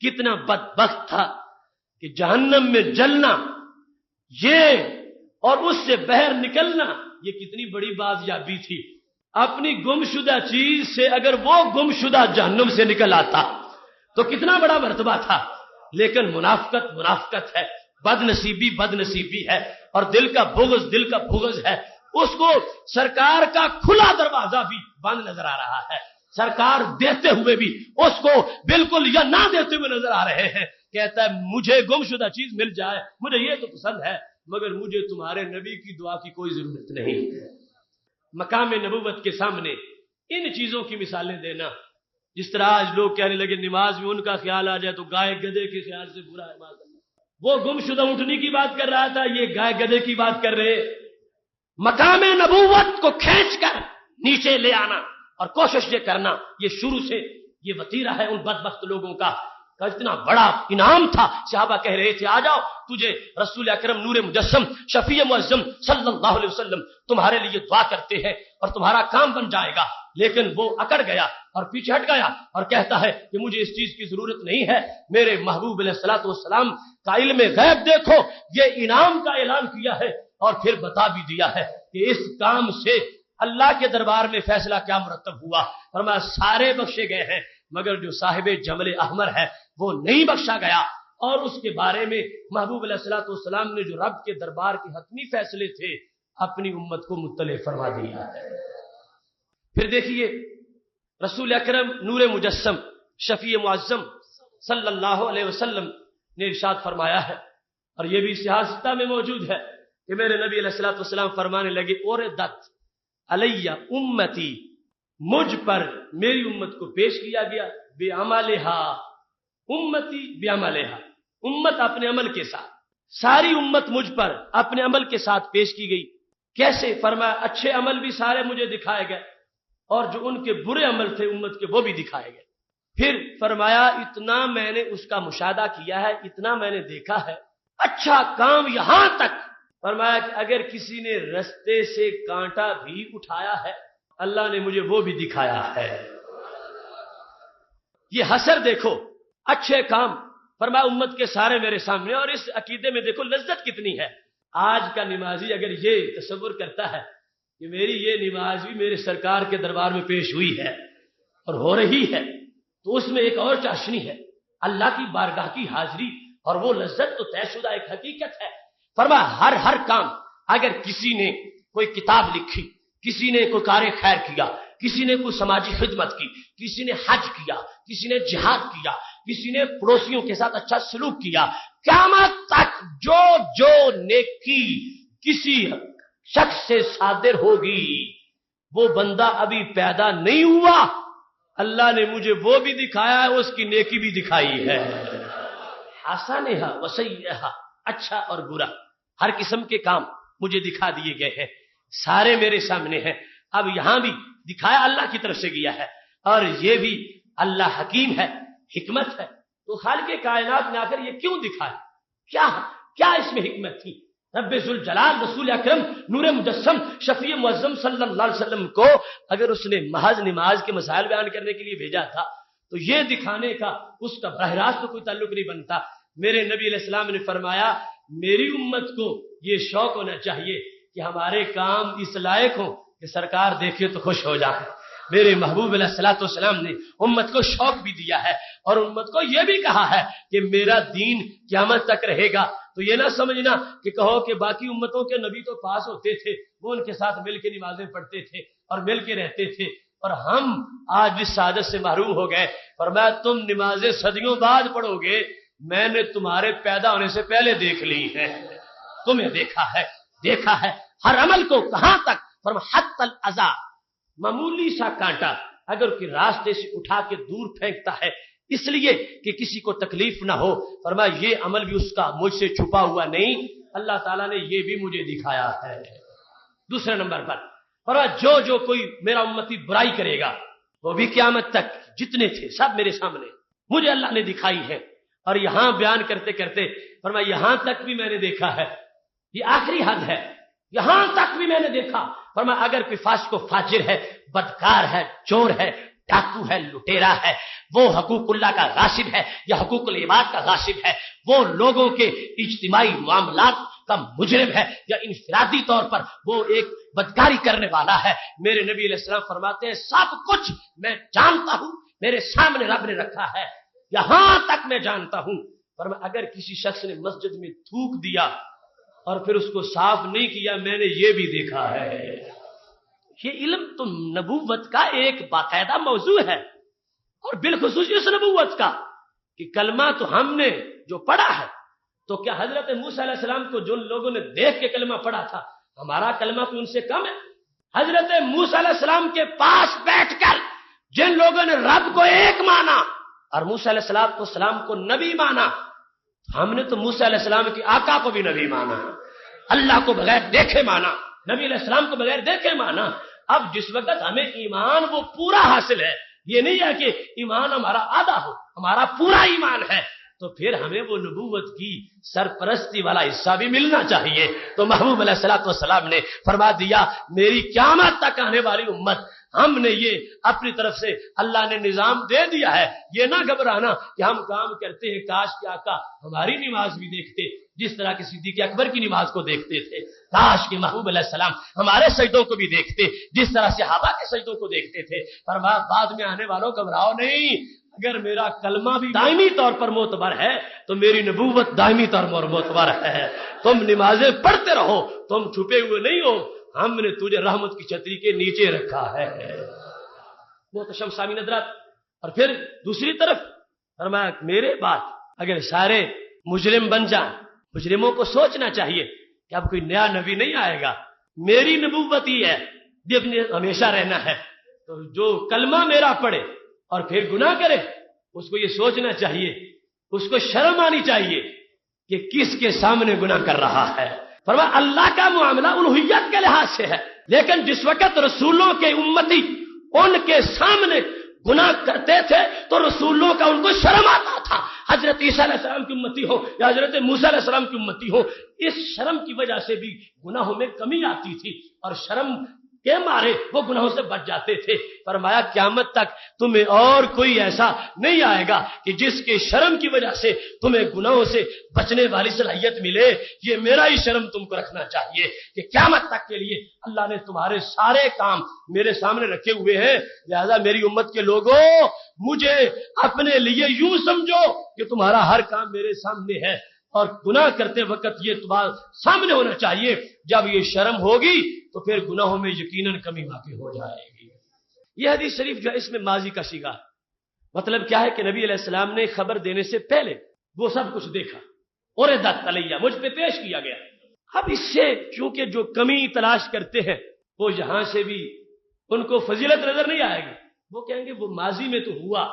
کتنا بدبخت تھا کہ جہنم میں جلنا یہ اور اس سے باہر نکلنا یہ کتنی بڑی بازیابی تھی. اپنی گم شدہ چیز سے اگر وہ گم شدہ جہنم سے نکل آتا تو کتنا بڑا مرتبہ تھا. لیکن منافقت منافقت ہے, بد نصیبی بد نصیبی ہے, اور دل کا بغض ہے. اس کو سرکار کا کھلا دروازہ بھی بند نظر آ رہا ہے, سرکار دیتے ہوئے بھی اس کو بالکل یا نہ دیتے ہوئے نظر آ رہے ہیں. کہتا ہے مجھے گم شدہ چیز مل جائے, مجھے یہ تو پسند ہے, مگر مجھے تمہارے نبی کی دعا کی کوئی ضرورت نہیں. مقام نبوت کے سامنے ان چیزوں کی مثالیں دینا, جس طرح آج لوگ کہنے لگے نماز میں ان کا خیال آ جائے تو گائے گدھے کے خیال سے برا ہے. وہ گم شدہ اونٹنی کی بات کر رہا تھا, یہ گائے گدھے کی بات کر رہے. مقام نبوت کو کھینچ کر نیچے لے آنا اور کوشش یہ کرنا, یہ شروع سے یہ وتیرہ ہے ان بدبخت لوگوں کا. اتنا بڑا انعام تھا, صحابہ کہہ رہے تھے آ جاؤ تجھے رسول اکرم نور مجسم شفیع معظم صلی اللہ علیہ وسلم تمہارے لیے دعا کرتے ہیں اور تمہارا کام بن جائے گا. لیکن وہ اکڑ گیا اور پیچھے ہٹ گیا اور کہتا ہے کہ مجھے اس چیز کی ضرورت نہیں ہے. میرے محبوب علیہ الصلوۃ والسلام کا علم غیب دیکھو, یہ انعام کا اعلان کیا ہے اور پھر بتا بھی دیا ہے کہ اس کام سے اللہ کے دربار میں فیصلہ کیا مرتب ہوا. فرمایا سارے بخشے گئے ہیں مگر جو صاحب جمل احمر ہے وہ نہیں بخشا گیا. اور اس کے بارے میں محبوب علیہ الصلوۃ والسلام نے جو رب کے دربار کے حتمی فیصلے تھے اپنی امت کو مطلع فرما دیا ہے. پھر دیکھیے رسول اکرم نور مجسم شفیع معظم صلی اللہ علیہ وسلم نے ارشاد فرمایا ہے، اور یہ بھی صحیح میں موجود ہے کہ میرے نبی علیہ الصلوۃ والسلام فرمانے لگے، اوردت علیہ امتی، مجھ پر میری امت کو پیش کیا گیا، بعملہا، امتی بعملہا، امت اپنے عمل کے ساتھ، ساری امت مجھ پر اپنے عمل کے ساتھ پیش کی گئی۔ کیسے؟ فرمایا اچھے عمل بھی سارے مجھے دکھائے گئے، اور جو ان کے برے عمل تھے امت کے وہ بھی دکھائے گئے۔ پھر فرمایا اتنا میں نے اس کا مشاہدہ کیا ہے، اتنا میں نے دیکھا ہے، اچھا کام یہاں تک فرمایا کہ اگر کسی نے رستے سے کانٹا بھی اٹھایا ہے اللہ نے مجھے وہ بھی دکھایا ہے۔ یہ حسر دیکھو، اچھے کام فرمایا امت کے سارے میرے سامنے، اور اس عقیدے میں دیکھو لذت کتنی ہے۔ آج کا نمازی اگر یہ تصور کرتا ہے کہ میری یہ نماز بھی میرے سرکار کے دربار میں پیش ہوئی ہے اور ہو رہی ہے، تو اس میں ایک اور چاشنی ہے، اللہ کی بارگاہ کی حاضری، اور وہ لذت تو طے شدہ ایک حقیقت ہے۔ فرمایا ہر کام، اگر کسی نے کوئی کتاب لکھی، کسی نے کوئی کار خیر کیا، کسی نے کوئی سماجی خدمت کی، کسی نے حج کیا، کسی نے جہاد کیا، کسی نے پڑوسیوں کے ساتھ اچھا سلوک کیا، قیامت تک جو نیکی کسی شخص سے صادر ہوگی وہ بندہ ابھی پیدا نہیں ہوا، اللہ نے مجھے وہ بھی دکھایا ہے، اس کی نیکی بھی دکھائی ہے۔ حسنہا وسیئہا، اچھا اور برا، ہر قسم کے کام مجھے دکھا دیے گئے ہیں، سارے میرے سامنے ہیں۔ اب یہاں بھی دکھایا اللہ کی طرف سے گیا ہے، اور یہ بھی اللہ حکیم ہے، حکمت ہے۔ تو خالق کائنات نے آ کر یہ کیوں دکھایا؟ کیا اس میں حکمت تھی؟ رب ذوالجلال رسول اکرم نور مجسم شفیع معظم صلی اللہ علیہ وسلم کو اگر اس نے محض نماز کے مسائل بیان کرنے کے لیے بھیجا تھا تو یہ دکھانے کا اس کا براہ راست تو کوئی تعلق نہیں بنتا۔ میرے نبی علیہ السلام نے فرمایا میری امت کو یہ شوق ہونا چاہیے کہ ہمارے کام اس لائق ہوں کہ سرکار دیکھے تو خوش ہو جائے۔ میرے محبوب علیہ الصلوۃ والسلام نے امت کو شوق بھی دیا ہے، اور امت کو یہ بھی کہا ہے کہ میرا دین قیامت تک رہے گا۔ تو یہ نہ سمجھنا کہ کہو کہ باقی امتوں کے نبی تو پاس ہوتے تھے، وہ ان کے ساتھ مل کے نمازیں پڑھتے تھے اور مل کے رہتے تھے، اور ہم آج اس سعادت سے محروم ہو گئے۔ فرمایا تم نمازیں صدیوں بعد پڑھو گے، میں نے تمہارے پیدا ہونے سے پہلے دیکھ لی ہے، تمہیں دیکھا ہے ہر عمل کو کہاں تک؟ فرمایا حتی الاذى، معمولی سا کانٹا اگر کہ راستے سے اٹھا کے دور پھینکتا ہے اس لیے کہ کسی کو تکلیف نہ ہو، فرمایا یہ عمل بھی اس کا مجھ سے چھپا ہوا نہیں، اللہ تعالیٰ نے یہ بھی مجھے دکھایا ہے۔ دوسرے نمبر پر فرمایا جو کوئی میرا امتی برائی کرے گا وہ بھی قیامت تک جتنے تھے سب میرے سامنے مجھے اللہ نے دکھائی ہے۔ اور یہاں بیان کرتے کرتے فرمایا یہاں تک بھی میں نے دیکھا ہے، یہ آخری حد ہے، یہاں تک بھی میں نے دیکھا۔ فرمایا اگر کوئی فاسق و فاجر ہے، بدکار ہے، چور ہے، ڈاکو ہے، لٹیرا ہے، وہ حقوق اللہ کا غاصب ہے یا حقوق العباد کا غاصب ہے، وہ لوگوں کے اجتماعی معاملات کا مجرم ہے یا انفرادی طور پر وہ ایک بدکاری کرنے والا ہے، میرے نبی علیہ السلام فرماتے ہیں سب کچھ میں جانتا ہوں، میرے سامنے رب نے رکھا ہے، یہاں تک میں جانتا ہوں۔ فرمایا اگر کسی شخص نے مسجد میں تھوک دیا اور پھر اس کو صاف نہیں کیا، میں نے یہ بھی دیکھا ہے۔ یہ علم تو نبوت کا ایک باقاعدہ موضوع ہے، اور بالخصوص اس نبوت کا کہ کلمہ تو ہم نے جو پڑھا ہے، تو کیا حضرت موسیٰ علیہ السلام کو جن لوگوں نے دیکھ کے کلمہ پڑھا تھا ہمارا کلمہ کوئی ان سے کم ہے؟ حضرت موسیٰ علیہ السلام کے پاس بیٹھ کر جن لوگوں نے رب کو ایک مانا اور موسیٰ علیہ السلام کو نبی مانا، ہم نے تو موسیٰ علیہ السلام کی آقا کو بھی نبی مانا، اللہ کو بغیر دیکھے مانا، نبی علیہ السلام کو بغیر دیکھے مانا۔ اب جس وقت ہمیں ایمان وہ پورا حاصل ہے، یہ نہیں ہے کہ ایمان ہمارا آدھا ہو، ہمارا پورا ایمان ہے، تو پھر ہمیں وہ نبوت کی سرپرستی والا حصہ بھی ملنا چاہیے۔ تو محبوب علیہ الصلوۃ والسلام نے فرما دیا میری قیامت تک آنے والی امت، ہم نے یہ اپنی طرف سے اللہ نے نظام دے دیا ہے، یہ نہ گھبرانا کہ ہم کام کرتے ہیں کاش کہ آقا ہماری نماز بھی دیکھتے جس طرح کہ صدیق اکبر کی نماز کو دیکھتے تھے، کاش کہ محبوب علیہ السلام ہمارے سجدوں کو بھی دیکھتے جس طرح صحابہ کے سجدوں کو دیکھتے تھے۔ فرمایا بعد میں آنے والوں گھبراؤ نہیں، اگر میرا کلمہ بھی دائمی طور پر معتبر ہے تو میری نبوت دائمی طور پر معتبر ہے۔ تم نمازیں پڑھتے رہو، تم چھپے ہوئے نہیں ہو، ہم نے تجھے رحمت کی چھتری کے نیچے رکھا ہے۔ محتشم سامعین حضرات، اور پھر دوسری طرف فرمایا میرے بعد اگر سارے مجرم بن جائیں، مجرموں کو سوچنا چاہیے کہ اب کوئی نیا نبی نہیں آئے گا، میری نبوت ہی ہے، جب نے ہمیشہ رہنا ہے، تو جو کلمہ میرا پڑھے اور پھر گناہ کرے اس کو یہ سوچنا چاہیے، اس کو شرم آنی چاہیے کہ کس کے سامنے گناہ کر رہا ہے۔ فرمایا اللہ کا معاملہ الوہیت کے لحاظ سے ہے، لیکن جس وقت رسولوں کے امتی ان کے سامنے گناہ کرتے تھے تو رسولوں کا ان کو شرم آتا تھا، حضرت عیسیٰ علیہ السلام کی امتی ہو یا حضرت موسیٰ علیہ السلام کی امتی ہو، اس شرم کی وجہ سے بھی گناہوں میں کمی آتی تھی اور شرم کے مارے وہ گناہوں سے بچ جاتے تھے۔ فرمایا قیامت تک تمہیں اور کوئی ایسا نہیں آئے گا کہ جس کے شرم کی وجہ سے تمہیں گناہوں سے بچنے والی صلاحیت ملے، یہ میرا ہی شرم تم کو رکھنا چاہیے کہ قیامت تک کے لیے اللہ نے تمہارے سارے کام میرے سامنے رکھے ہوئے ہیں، لہذا میری امت کے لوگوں مجھے اپنے لیے یوں سمجھو کہ تمہارا ہر کام میرے سامنے ہے، اور گناہ کرتے وقت یہ تمہارے سامنے ہونا چاہیے۔ جب یہ شرم ہوگی تو پھر گناہوں میں یقیناً کمی واقع ہو جائے گی۔ یہ حدیث شریف جو ہے اس میں ماضی کا صیغہ، مطلب کیا ہے کہ نبی علیہ السلام نے خبر دینے سے پہلے وہ سب کچھ دیکھا اور عدت علیہ مجھ پہ پیش کیا گیا۔ اب اس سے چونکہ جو کمی تلاش کرتے ہیں وہ یہاں سے بھی ان کو فضیلت نظر نہیں آئے گی، وہ کہیں گے وہ ماضی میں تو ہوا،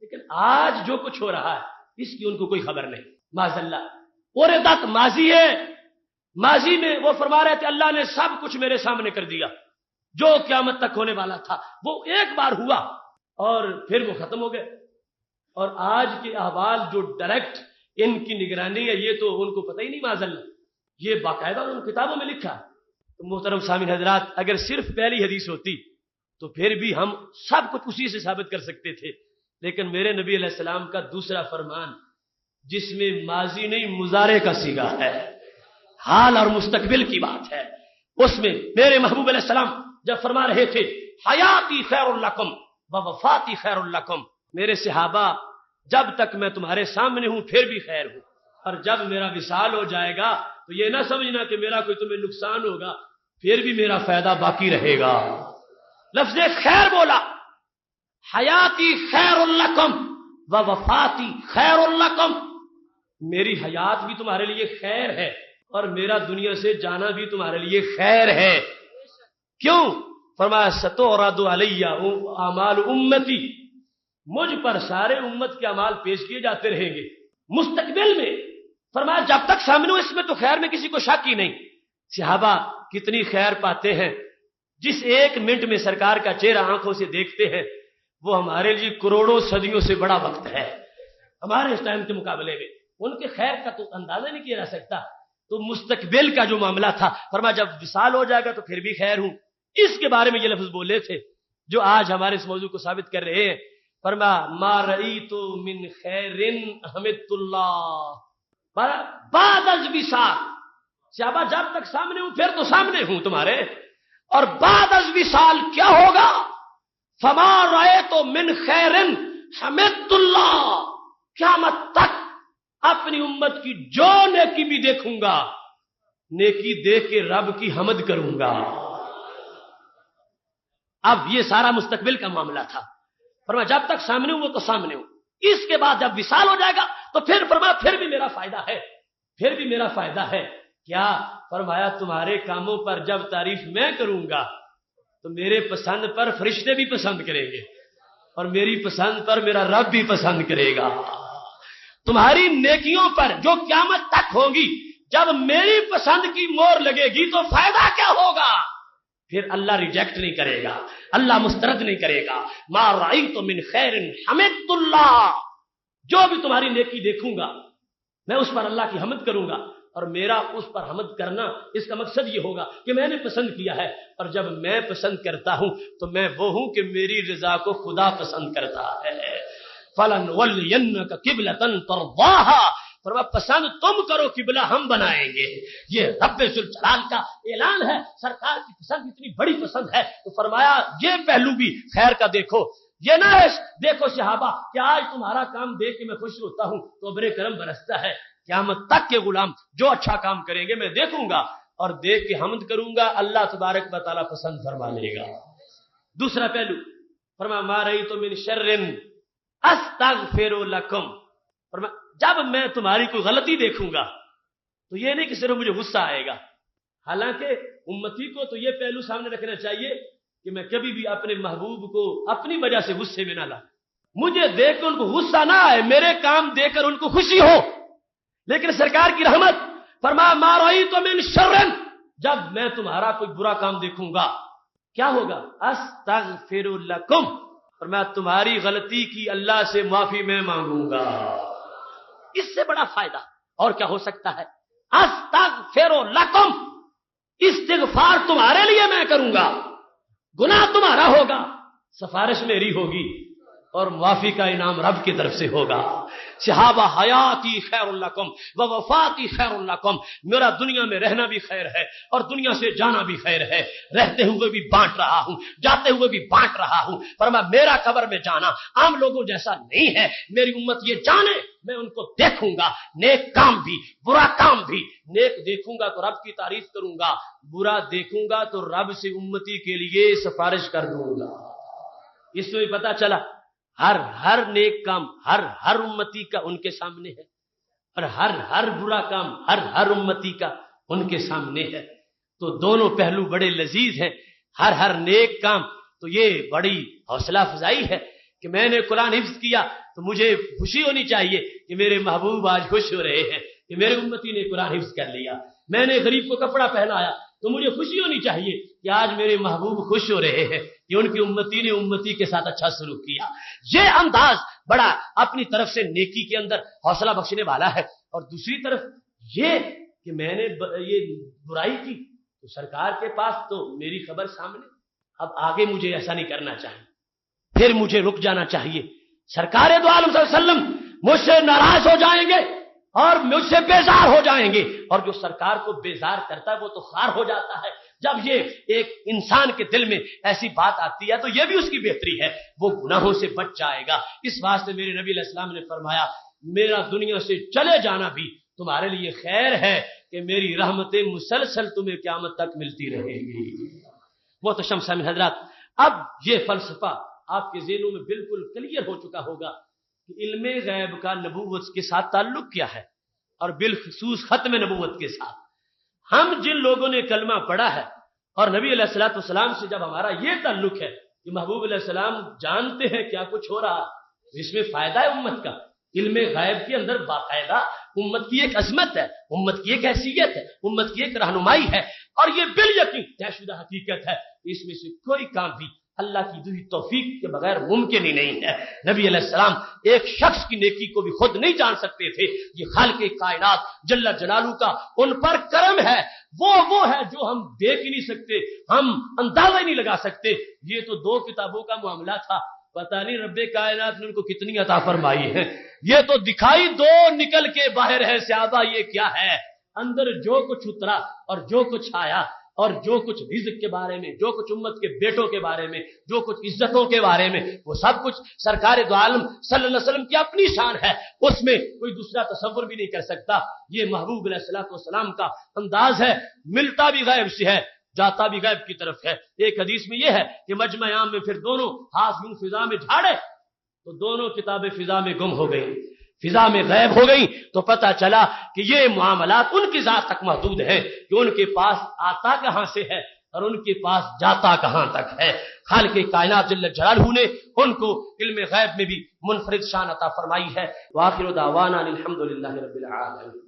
لیکن آج جو کچھ ہو رہا ہے اس کی ان کو کوئی خبر نہیں۔ معاذ اللہ، اور عدت ماضی ہے، ماضی میں وہ فرما رہے تھے اللہ نے سب کچھ میرے سامنے کر دیا، جو قیامت تک ہونے والا تھا وہ ایک بار ہوا اور پھر وہ ختم ہو گئے۔ اور آج کے احوال جو ڈائریکٹ ان کی نگرانی ہے یہ تو ان کو پتہ ہی نہیں، معاذ اللہ، یہ باقاعدہ ان کتابوں میں لکھا ہے۔ تو محترم سامعین حضرات، اگر صرف پہلی حدیث ہوتی تو پھر بھی ہم سب کچھ اسی سے ثابت کر سکتے تھے، لیکن میرے نبی علیہ السلام کا دوسرا فرمان جس میں ماضی نہیں مضارع کا صیغہ ہے، حال اور مستقبل کی بات ہے، اس میں میرے محبوب علیہ السلام جب فرما رہے تھے حیاتی خیر لکم و وفاتی خیر لکم، میرے صحابہ جب تک میں تمہارے سامنے ہوں پھر بھی خیر ہوں، اور جب میرا وصال ہو جائے گا تو یہ نہ سمجھنا کہ میرا کوئی تمہیں نقصان ہوگا، پھر بھی میرا فائدہ باقی رہے گا۔ لفظ خیر بولا، حیاتی خیر لکم و وفاتی خیر لکم، میری حیات بھی تمہارے لیے خیر ہے اور میرا دنیا سے جانا بھی تمہارے لیے خیر ہے۔ کیوں؟ فرمایا ستعرض علی اعمال امتی، مجھ پر سارے امت کے اعمال پیش کیے جاتے رہیں گے مستقبل میں۔ فرمایا جب تک سامنے ہو اس میں تو خیر میں کسی کو شک ہی نہیں۔ صحابہ کتنی خیر پاتے ہیں، جس ایک منٹ میں سرکار کا چہرہ آنکھوں سے دیکھتے ہیں وہ ہمارے لیے کروڑوں صدیوں سے بڑا وقت ہے ہمارے اس ٹائم کے مقابلے میں، ان کے خیر کا تو اندازہ نہیں کیا جا سکتا۔ تو مستقبل کا جو معاملہ تھا، فرمایا جب وصال ہو جائے گا تو پھر بھی خیر ہوں، اس کے بارے میں یہ لفظ بولے تھے جو آج ہمارے اس موضوع کو ثابت کر رہے ہیں۔ فرمایا ما رأیت من خیر حمدت اللہ بعد از وصال، صحابہ جب تک سامنے ہوں پھر تو سامنے ہوں تمہارے، اور بعد از وصال کیا ہوگا؟ فما رأیت من خیر حمدت اللہ، قیامت تک اپنی امت کی جو نیکی بھی دیکھوں گا، نیکی دیکھ کے رب کی حمد کروں گا۔ اب یہ سارا مستقبل کا معاملہ تھا، فرمایا جب تک سامنے ہوں وہ تو سامنے ہوں، اس کے بعد جب وصال ہو جائے گا تو پھر فرمایا پھر بھی میرا فائدہ ہے، پھر بھی میرا فائدہ ہے۔ کیا؟ فرمایا تمہارے کاموں پر جب تعریف میں کروں گا تو میرے پسند پر فرشتے بھی پسند کریں گے اور میری پسند پر میرا رب بھی پسند کرے گا۔ تمہاری نیکیوں پر جو قیامت تک ہوگی جب میری پسند کی مور لگے گی تو فائدہ کیا ہوگا؟ پھر اللہ ریجیکٹ نہیں کرے گا، اللہ مسترد نہیں کرے گا۔ ما رأیت من خیر حمدت اللہ، جو بھی تمہاری نیکی دیکھوں گا میں اس پر اللہ کی حمد کروں گا، اور میرا اس پر حمد کرنا اس کا مقصد یہ ہوگا کہ میں نے پسند کیا ہے، اور جب میں پسند کرتا ہوں تو میں وہ ہوں کہ میری رضا کو خدا پسند کرتا ہے۔ فَلَنُوَلِّيَنَّكَ قِبْلَةً تَرْضَاهَا، فرمایا پسند تم کرو، قبلہ ہم بنائیں گے۔ یہ رب ذوالجلال کا اعلان ہے، سرکار کی پسند اتنی بڑی پسند ہے تو فرمایا یہ پہلو بھی خیر کا دیکھو، یہ نہ ہے دیکھو صحابہ کہ آج تمہارا کام دیکھ کے میں خوش ہوتا ہوں تو ابر کرم برستا ہے، قیامت تک کے غلام جو اچھا کام کریں گے میں دیکھوں گا اور دیکھ کے حمد کروں گا، اللہ تبارک و تعالیٰ پسند فرما لے گا۔ دوسرا پہلو فرمایا ما رأیت من شر استغفر لکم، فرمایا جب میں تمہاری کوئی غلطی دیکھوں گا تو یہ نہیں کہ صرف مجھے غصہ آئے گا، حالانکہ امتی کو تو یہ پہلو سامنے رکھنا چاہیے کہ میں کبھی بھی اپنے محبوب کو اپنی وجہ سے غصے میں نہ لاؤں، مجھے دیکھ کر ان کو غصہ نہ آئے، میرے کام دیکھ کر ان کو خوشی ہو۔ لیکن سرکار کی رحمت، فرمایا ما رأیت من شر، جب میں تمہارا کوئی برا کام دیکھوں گا کیا ہوگا؟ استغفر لکم، فرمایا تمہاری غلطی کی اللہ سے معافی میں مانگوں گا۔ اس سے بڑا فائدہ اور کیا ہو سکتا ہے؟ استغفر لکم، استغفار تمہارے لیے میں کروں گا، گناہ تمہارا ہوگا، سفارش میری ہوگی اور معافی کا انعام رب کی طرف سے ہوگا۔ صحابہ حیاتی خیر لکم و وفاتی خیر لکم، میرا دنیا میں رہنا بھی خیر ہے اور دنیا سے جانا بھی خیر ہے، رہتے ہوئے بھی بانٹ رہا ہوں، جاتے ہوئے بھی بانٹ رہا ہوں، فرمایا میرا قبر میں جانا عام لوگوں جیسا نہیں ہے، میری امت یہ جانے میں ان کو دیکھوں گا، نیک کام بھی برا کام بھی، نیک دیکھوں گا تو رب کی تعریف کروں گا، برا دیکھوں گا تو رب سے امتی کے لیے سفارش کر دوں گا۔ اس میں پتا چلا ہر نیک کام ہر امتی کا ان کے سامنے ہے، اور ہر برا کام ہر امتی کا ان کے سامنے ہے، تو دونوں پہلو بڑے لذیذ ہیں۔ ہر نیک کام تو یہ بڑی حوصلہ افزائی ہے کہ میں نے قرآن حفظ کیا تو مجھے خوشی ہونی چاہیے کہ میرے محبوب آج خوش ہو رہے ہیں کہ میرے امتی نے قرآن حفظ کر لیا، میں نے غریب کو کپڑا پہنایا تو مجھے خوشی ہونی چاہیے کہ آج میرے محبوب خوش ہو رہے ہیں کہ ان کی امتی نے امتی کے ساتھ اچھا سلوک کیا۔ یہ انداز بڑا اپنی طرف سے نیکی کے اندر حوصلہ بخشنے والا ہے، اور دوسری طرف یہ کہ میں نے یہ برائی کی تو سرکار کے پاس تو میری خبر سامنے، اب آگے مجھے ایسا نہیں کرنا چاہیے، پھر مجھے رک جانا چاہیے۔ سرکار دو عالم صلی اللہ علیہ وسلم مجھ سے ناراض ہو جائیں گے اور مجھ سے بیزار ہو جائیں گے، اور جو سرکار کو بیزار کرتا ہے وہ تو خار ہو جاتا ہے۔ جب یہ ایک انسان کے دل میں ایسی بات آتی ہے تو یہ بھی اس کی بہتری ہے، وہ گناہوں سے بچ جائے گا۔ اس واسطے میرے نبی علیہ السلام نے فرمایا میرا دنیا سے چلے جانا بھی تمہارے لیے خیر ہے کہ میری رحمتیں مسلسل تمہیں قیامت تک ملتی رہیں گی۔ محترم سامعین حضرات، اب یہ فلسفہ آپ کے ذہنوں میں بالکل کلیئر ہو چکا ہوگا کہ علم غیب کا نبوت کے ساتھ تعلق کیا ہے، اور بالخصوص ختم نبوت کے ساتھ۔ ہم جن لوگوں نے کلمہ پڑھا ہے اور نبی علیہ الصلوۃ والسلام سے جب ہمارا یہ تعلق ہے کہ محبوب علیہ السلام جانتے ہیں کیا کچھ ہو رہا، اس میں فائدہ ہے امت کا۔ علم غیب کے اندر باقاعدہ امت کی ایک عظمت ہے، امت کی ایک حیثیت ہے، امت کی ایک رہنمائی ہے، اور یہ بالیقین طے شدہ حقیقت ہے، اس میں سے کوئی کام بھی اللہ کی دی توفیق کے بغیر ممکن ہی نہیں ہے۔ نبی علیہ السلام ایک شخص کی نیکی کو بھی خود نہیں جان سکتے تھے، یہ خالق کائنات جل جلالہ کا ان پر کرم ہے، وہ ہے جو ہم دیکھ ہی نہیں سکتے، ہم اندازہ ہی نہیں لگا سکتے۔ یہ تو 2 کتابوں کا معاملہ تھا، پتہ نہیں رب کائنات نے ان کو کتنی عطا فرمائی ہے۔ یہ تو دکھائی 2 نکل کے باہر ہے صحابہ یہ کیا ہے، اندر جو کچھ اترا اور جو کچھ آیا اور جو کچھ رزق کے بارے میں، جو کچھ امت کے بیٹوں کے بارے میں، جو کچھ عزتوں کے بارے میں، وہ سب کچھ سرکار دو عالم صلی اللہ علیہ وسلم کی اپنی شان ہے، اس میں کوئی دوسرا تصور بھی نہیں کر سکتا۔ یہ محبوب علیہ الصلوۃ والسلام کا انداز ہے، ملتا بھی غیب سے ہے، جاتا بھی غیب کی طرف ہے۔ ایک حدیث میں یہ ہے کہ مجمع عام میں پھر دونوں ہاتھ یوں فضا میں جھاڑے تو دونوں کتابیں فضا میں گم ہو گئی، فضا میں غائب ہو گئی، تو پتہ چلا کہ یہ معاملات ان کی ذات تک محدود ہیں کہ ان کے پاس آتا کہاں سے ہے اور ان کے پاس جاتا کہاں تک ہے۔ خالق کائنات جل جلالہ نے ان کو علم غیب میں بھی منفرد شان عطا فرمائی ہے۔ وآخر دعوانا الحمد للہ رب العالمین۔